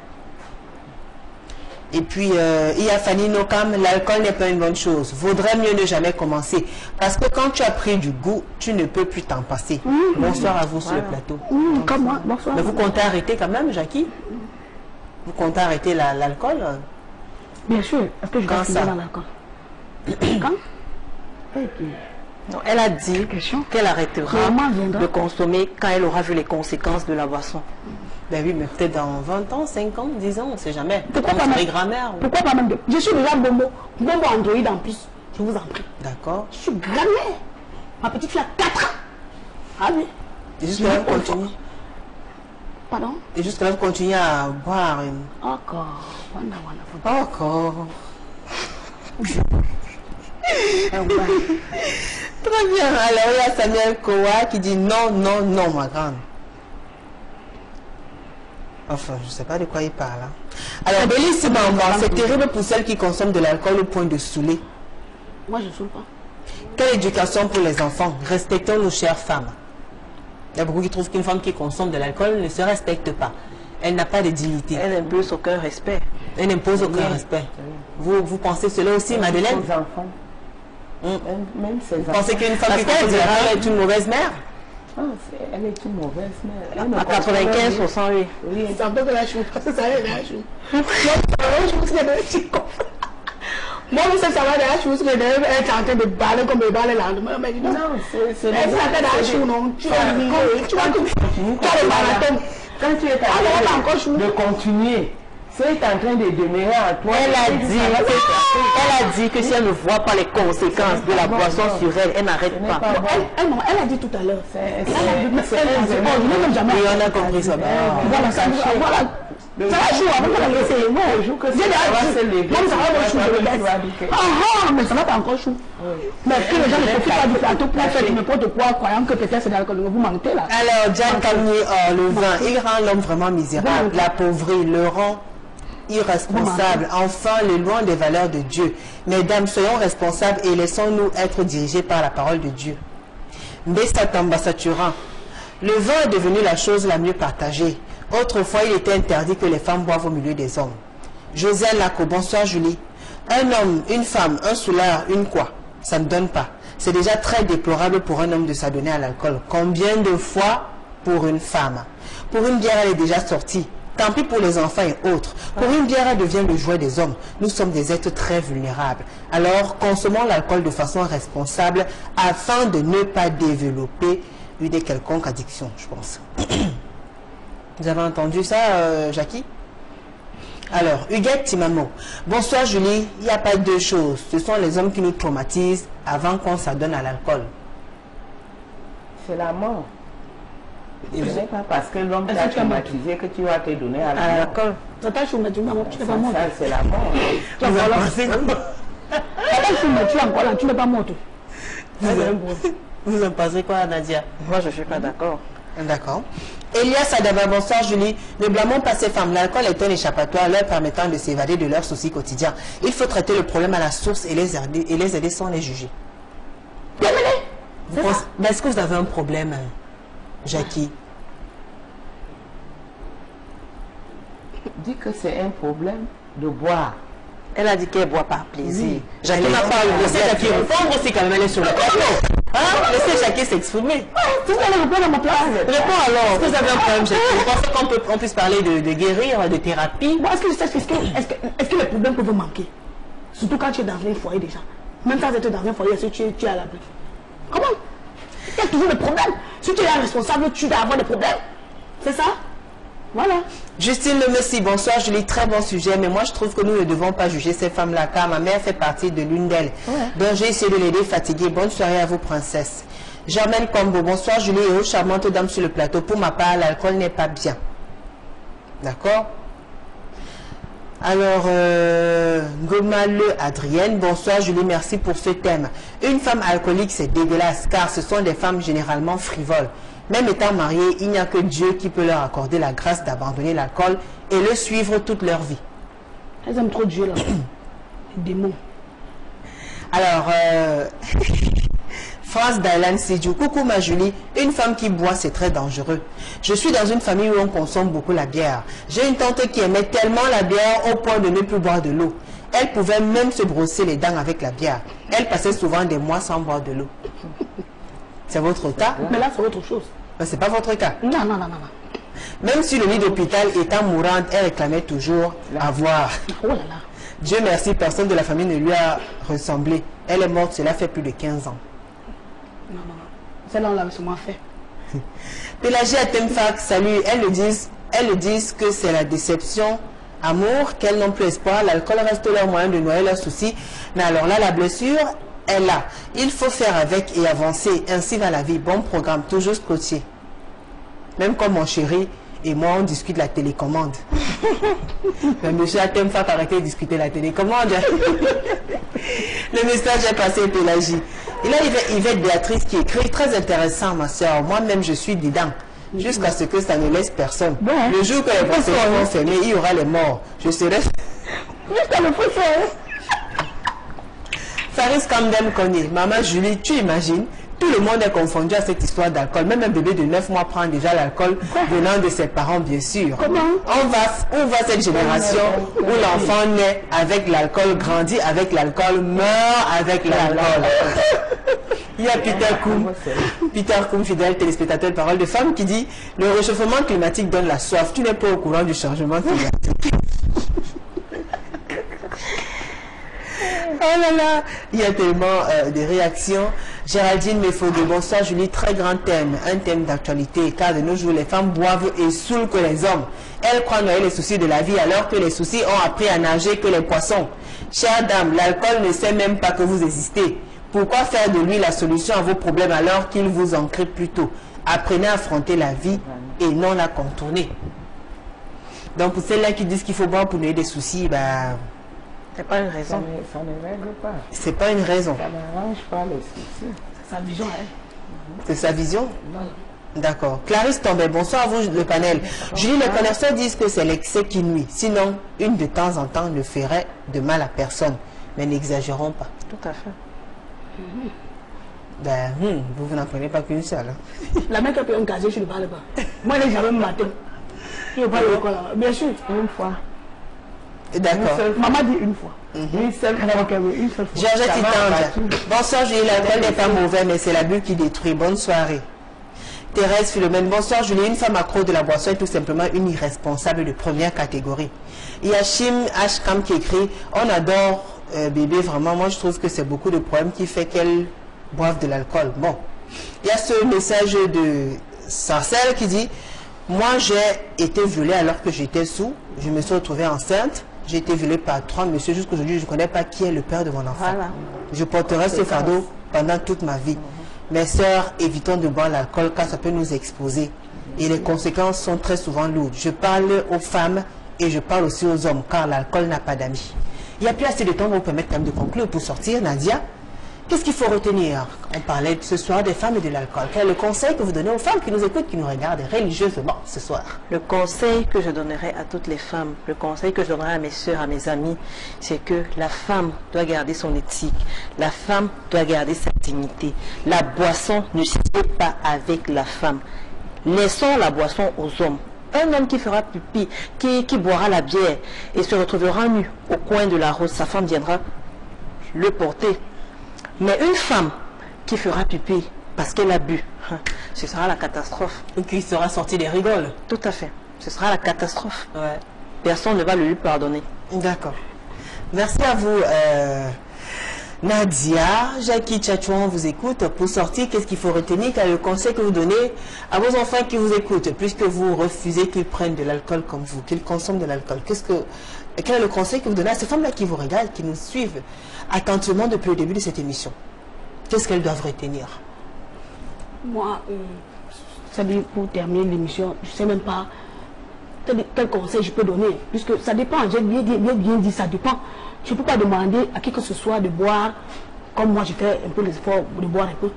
A: Et puis, il y a Fanny Nokam, l'alcool n'est pas une bonne chose. Vaudrait mieux ne jamais commencer. Parce que quand tu as pris du goût, tu ne peux plus t'en passer. Bonsoir à vous sur le plateau.
C: Comme moi, bonsoir.
A: Mais vous comptez arrêter quand même, Jackie? Vous comptez arrêter l'alcool?
C: Bien sûr. Est-ce que je dois finir dans l'alcool? Quand?
D: Non, elle a dit qu'elle arrêtera de consommer quand elle aura vu les conséquences de la boisson.
A: Ben oui, mais peut-être dans 20 ans, 5 ans, 10 ans, on ne sait jamais.
C: Pourquoi pas même
A: grand-mère?
C: Pourquoi pas même Je suis déjà Bombo Android en plus. Je vous en prie.
A: D'accord.
C: Je suis grand-mère. Ma petite fille a 4 ans. Ah oui.
A: Et jusque là, vous continuez.
C: Pardon?
A: Et jusque là, vous continuez à boire.
C: Encore.
A: Encore. Très bien. Alors, il y a Samuel Kowa qui dit non, non, non, ma grande. Enfin, je ne sais pas de quoi il parle. Alors, Bélice Bamba, c'est terrible pour celles qui consomment de l'alcool au point de saouler.
C: Moi, je ne saoule pas.
A: Quelle éducation pour les enfants? Respectons nos chères femmes. Il y a beaucoup qui trouvent qu'une femme qui consomme de l'alcool ne se respecte pas. Elle n'a pas de dignité.
D: Elle n'impose aucun respect.
A: Elle n'impose aucun respect. Vous pensez cela aussi, Madeleine?
B: Les enfants. Même ses enfants.
A: Vous pensez qu'une femme qui consomme de l'alcool est une mauvaise mère?
B: Elle est une mauvaise mère.
D: À 95%, oui.
C: Oui, c'est un peu de la chou. Parce que ça va de la chou. Moi, ça va de la chou. Elle est en train de baller comme elle balle là. Non, c'est la chou, non. Tu vas le marathon.
B: Quand tu es en train de continuer, c'est en train de demeurer à toi.
D: Elle a dit que si elle ne voit pas les conséquences de la boisson sur elle, elle n'arrête pas.
C: Elle a dit tout à l'heure.
A: Oui, on a compris ça.
C: Voilà, ça va jouer avant de la laisser. Mais ça va pas encore chou. Mais que les gens ne profitent pas du plateau pour faire n'importe quoi, croyant que peut-être c'est l'alcool. Vous mentez là.
A: Alors, Jan Kamni, le vin, il rend l'homme vraiment misérable. L'appauvrit, le rend irresponsable. Enfin, le loin des valeurs de Dieu. Mesdames, soyons responsables et laissons-nous être dirigés par la parole de Dieu. Mbessatamba Saturan, le vin est devenu la chose la mieux partagée. Autrefois, il était interdit que les femmes boivent au milieu des hommes. José Laco, bonsoir Julie. Un homme, une femme, un soulard, une quoi? Ça ne donne pas. C'est déjà très déplorable pour un homme de s'adonner à l'alcool. Combien de fois pour une femme? Pour une bière, elle est déjà sortie. Tant pis pour les enfants et autres. Pour une bière, elle devient le jouet des hommes. Nous sommes des êtres très vulnérables. Alors, consommons l'alcool de façon responsable afin de ne pas développer une quelconque addiction, je pense. Vous avez entendu ça, Jackie? Alors, Huguette Timamo. Bonsoir Julie, il n'y a pas deux choses. Ce sont les hommes qui nous traumatisent avant qu'on s'adonne à l'alcool.
B: C'est la mort. Ce n'est pas parce que l'homme t'a traumatisé que tu vas te donner à l'alcool.
C: Ça t'a traumatisé, tu n'es pas mort.
B: Ça, c'est la mort.
C: Tu es encore là, tu n'es pas mort.
A: Vous en pensez quoi, Nadia?
D: Moi, je ne suis pas d'accord.
A: D'accord. Elias Adaba, bonsoir Julie. Ne blâmons pas ces femmes. L'alcool est un échappatoire leur permettant de s'évader de leurs soucis quotidiens. Il faut traiter le problème à la source et les aider sans les juger. Mais est-ce que vous avez un problème, Jackie?
B: Dis que c'est un problème de boire.
D: Elle a dit qu'elle boit par plaisir.
A: Oui. Jackie n'a pas laissé Jackie répondre aussi quand même, elle est sur le plateau. Hein? Laissez Jackie s'exprimer.
C: Tout le monde répond à ma place.
A: Réponds alors. Est-ce que vous avez un problème, Jackie? Vous pensez qu'on puisse parler de guérir, de thérapie?
C: Bon, est-ce que les problèmes peuvent manquer? Surtout quand tu es dans un foyer déjà. Même quand tu es dans un foyer, est-ce que tu es à la place? Comment? Il y a toujours des problèmes. Si tu es responsable, tu dois avoir des problèmes. C'est ça? Voilà.
A: Justine Le Messi, bonsoir Julie, très bon sujet, mais moi je trouve que nous ne devons pas juger ces femmes-là, car ma mère fait partie de l'une d'elles. Ouais. Donc j'ai essayé de l'aider, fatiguée. Bonne soirée à vous, princesse. Germaine Combo, bonsoir Julie et aux charmantes dames sur le plateau. Pour ma part, l'alcool n'est pas bien. D'accord? Alors, Gomale Adrienne, bonsoir Julie, merci pour ce thème. Une femme alcoolique, c'est dégueulasse, car ce sont des femmes généralement frivoles. Même étant mariées, il n'y a que Dieu qui peut leur accorder la grâce d'abandonner l'alcool et le suivre toute leur vie.
C: Elles aiment trop Dieu là. Des mots.
A: Alors, France Dailan Sidjou, coucou ma Julie, une femme qui boit c'est très dangereux. Je suis dans une famille où on consomme beaucoup la bière. J'ai une tante qui aimait tellement la bière au point de ne plus boire de l'eau. Elle pouvait même se brosser les dents avec la bière. Elle passait souvent des mois sans boire de l'eau. C'est votre cas?
C: Mais là, c'est autre chose.
A: Mais c'est pas votre cas?
C: Non, non, non, non.
A: Même si le lit d'hôpital étant mourante, elle réclamait toujours avoir.
C: Oh là là.
A: Dieu merci, personne de la famille ne lui a ressemblé. Elle est morte, cela fait plus de 15 ans.
C: Non, non, non. Celle-là, on l'a sûrement fait.
A: Pélagie Atemfak, salut. Elles le disent que c'est la déception, amour, qu'elles n'ont plus espoir. L'alcool reste leur moyen de noyer leurs soucis. Mais alors là, la blessure est là. Il faut faire avec et avancer. Ainsi va la vie. Bon programme, toujours scotché. Même comme mon chéri et moi, on discute la télécommande. Mais monsieur Atemfak, arrêtez de discuter la télécommande. Le message est passé, Pélagie. Et là, Yvette Béatrice qui écrit, très intéressant, ma soeur. Moi-même, je suis dedans. Jusqu'à ce que ça ne laisse personne. Bon, le jour que les portes seront fermées, il y aura les morts. Je serai...
C: Jusqu'à le feu.
A: Faris Kamdem connaît. Maman Julie, tu imagines, tout le monde est confondu à cette histoire d'alcool. Même un bébé de 9 mois prend déjà l'alcool venant de ses parents, bien sûr.
C: Comment?
A: Où va cette génération où l'enfant naît avec l'alcool, grandit avec l'alcool, meurt avec l'alcool? Il y a Peter Koum, fidèle téléspectateur de Parole de Femme, qui dit « Le réchauffement climatique donne la soif. Tu n'es pas au courant du changement climatique. » Oh là là, il y a tellement de réactions. Géraldine Méfaude, bonsoir Julie, très grand thème, un thème d'actualité, car de nos jours les femmes boivent et saoulent que les hommes. Elles croient noyer les soucis de la vie alors que les soucis ont appris à nager que les poissons. Chère dame, l'alcool ne sait même pas que vous existez. Pourquoi faire de lui la solution à vos problèmes alors qu'il vous en crée plus tôt? Apprenez à affronter la vie et non la contourner. Donc pour celles-là qui disent qu'il faut boire pour noyer des soucis, bah...
D: c'est pas une raison.
B: Ça ne règle pas.
A: C'est pas une raison.
B: Ça n'arrange pas les soucis.
C: C'est sa vision, hein.
A: C'est sa vision? D'accord. Clarisse Tombé, bonsoir à vous le panel. Julie, les connaisseurs disent que c'est l'excès qui nuit. Sinon, une de temps en temps ne ferait de mal à personne. Mais n'exagérons pas.
D: Tout à fait.
A: Ben, vous n'en prenez pas qu'une seule. Hein.
C: La mec a pris un casier, je ne parle pas. Moi, elle est jamais matin. Je ne parle pas. Bien sûr, une fois.
A: D'accord.
C: Maman dit une fois. Une seule fois.
A: Georgette Itanga. Bonsoir Julie, l'alcool n'est pas mauvais, mais c'est la bulle qui détruit. Bonne soirée. Thérèse Philomène, bonsoir Julie. Une femme accro de la boisson est tout simplement une irresponsable de première catégorie. Yachim Ashkam qui écrit, on adore bébé, vraiment, moi je trouve que c'est beaucoup de problèmes qui fait qu'elle boive de l'alcool. Bon, il y a ce message de Sarcelle qui dit, Moi, j'ai été violée alors que j'étais sous. Je me suis retrouvée enceinte. J'ai été violée par 3 messieurs. Jusqu'aujourd'hui, je ne connais pas qui est le père de mon enfant.
D: Voilà.
A: Je porterai ce fardeau pendant toute ma vie. Mes sœurs, évitons de boire l'alcool car ça peut nous exposer. Et les conséquences sont très souvent lourdes. Je parle aux femmes et je parle aussi aux hommes car l'alcool n'a pas d'amis. Il n'y a plus assez de temps pour vous permettre quand même de conclure. Pour sortir, Nadia, qu'est-ce qu'il faut retenir? On parlait ce soir des femmes et de l'alcool. Quel est le conseil que vous donnez aux femmes qui nous écoutent, qui nous regardent religieusement ce soir?
D: Le conseil que je donnerai à toutes les femmes, le conseil que je donnerai à mes soeurs, à mes amis, c'est que la femme doit garder son éthique, la femme doit garder sa dignité. La boisson ne se fait pas avec la femme. Laissons la boisson aux hommes. Un homme qui fera pipi, qui boira la bière et se retrouvera nu au coin de la route, sa femme viendra le porter. Mais une femme qui fera pipi parce qu'elle a bu, ce sera la catastrophe.
A: Ou qui sera sortie des rigoles.
D: Tout à fait. Ce sera la catastrophe.
A: Ouais.
D: Personne ne va le lui pardonner.
A: D'accord. Merci à vous, Nadia. Jackie Tchatchouan vous écoute. Pour sortir, qu'est-ce qu'il faut retenir? Quel est le conseil que vous donnez à vos enfants qui vous écoutent, puisque vous refusez qu'ils prennent de l'alcool comme vous, qu'ils consomment de l'alcool? Quel est le conseil que vous donnez à ces femmes-là qui vous regardent, qui nous suivent attentivement depuis le début de cette émission? Qu'est-ce qu'elles doivent retenir?
C: Moi, ça dit pour terminer l'émission, je ne sais même pas quel conseil je peux donner, puisque ça dépend, j'ai bien dit, ça dépend. Je ne peux pas demander à qui que ce soit de boire, comme moi j'ai fait un peu l'effort de boire un peu.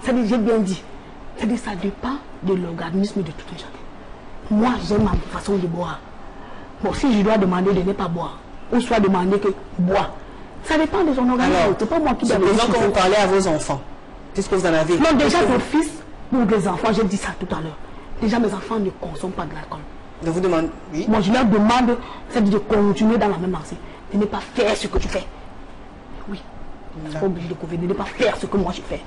C: Ça dit, j'ai bien dit, ça dépend de l'organisme de tout un chacun. Moi, j'aime ma façon de boire. Bon, si je dois demander de ne pas boire, ou soit demander que boire, ça dépend de son organisme.
A: Alors,
C: c'est pas moi qui dois
A: supposons que vous parlez à vos enfants, puisque vous en avez.
C: Non, déjà mon fils, pour les enfants, j'ai dit ça tout à l'heure. Déjà, mes enfants ne consomment pas de l'alcool.
A: Je vous demande, oui.
C: Moi, je leur demande, c'est de continuer dans la même lancée, de ne pas faire ce que tu fais. Oui. Tu n'es pas obligé de couvrir, de ne pas faire ce que moi je fais.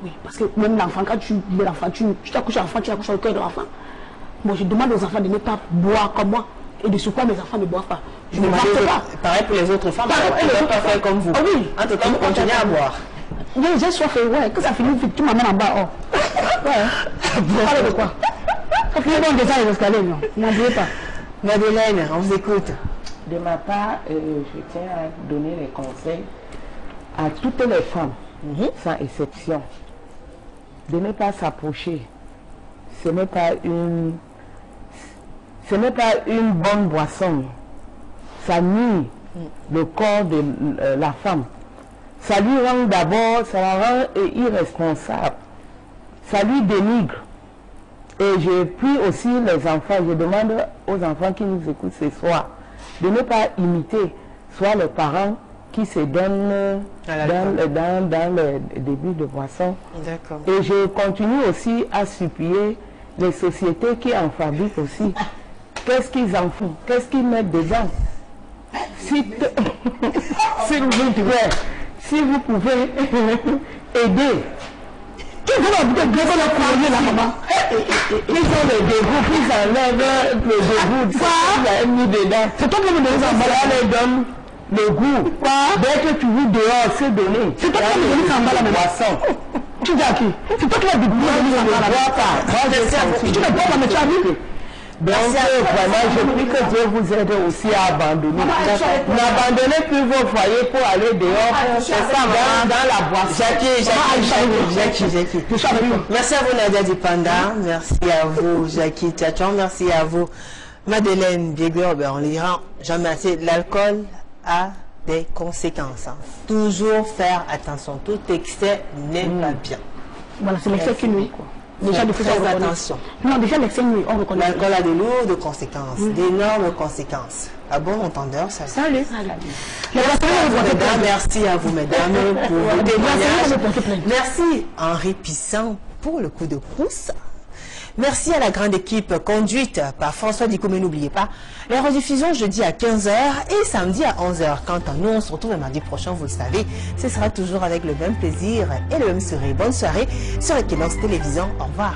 C: Oui, parce que même l'enfant, quand tu mets l'enfant, tu t'accouches à l'enfant, tu accouches au cœur de l'enfant. Moi, je demande aux enfants de ne pas boire comme moi. Et de ce quoi mes enfants ne boivent pas. Je ne bois pas.
A: Pareil pour les autres femmes, elles ne peuvent pas faire comme vous.
C: Ah oui.
A: En tout cas, vous continuez à boire.
C: J'ai soif, ouais, que ça finit vite, tu m'amènes en bas. Oh. Ouais. Vous parlez de quoi? Quand tu es bon déjà les escaliers, non. N'oubliez pas.
A: Madeleine, on vous écoute.
B: De ma part, je tiens à donner les conseils à toutes les femmes, sans exception, de ne pas s'approcher. Ce n'est pas une bonne boisson. Ça nuit le corps de la femme. Ça lui rend d'abord, ça la rend irresponsable. Ça lui dénigre. Et je prie aussi les enfants, je demande aux enfants qui nous écoutent ce soir de ne pas imiter soit les parents qui se donnent dans le début de boisson. Et je continue aussi à supplier les sociétés qui en fabriquent aussi. Qu'est-ce qu'ils en font? Qu'est-ce qu'ils mettent dedans? S'il vous pouvez aider. Ils ont les dégoûts, ils enlèvent le dégoût. Il a mis dedans. C'est toi qui me donne le goût. Dès que tu vis dehors, c'est donné. C'est toi qui me donne la boisson. Tu dis à qui? C'est toi qui vas dégoûter. Je ne bois pas. Tu ne bois pas, mais tu as vu. Donc vraiment, je prie que Dieu vous aide aussi à abandonner. N'abandonnez plus vos foyers pour aller dehors. C'est ça, dans la boisson.
A: Jackie. Merci à vous, Nadia Dipanda. Merci à vous, Jackie Tchatchouan. Merci à vous, Madeleine Biegor. On le dira jamais assez. L'alcool a des conséquences. Toujours faire attention. Tout excès n'est pas bien.
C: Voilà, c'est l'excès qui nuit. Déjà, de faire
A: attention.
C: Non, déjà, l'excès nuit, on reconnaît.
A: L'alcool a de lourdes conséquences, d'énormes conséquences. À bon entendeur, ça.
C: Salut.
A: Merci à vous, mesdames, pour vos témoignages. Merci, Henri Pissant, pour le coup de pouce. Merci à la grande équipe conduite par François Dicou, mais n'oubliez pas, les rediffusions jeudi à 15h et samedi à 11h. Quant à nous, on se retrouve le mardi prochain, vous le savez. Ce sera toujours avec le même plaisir et le même sourire. Bonne soirée sur Equinox Télévision. Au revoir.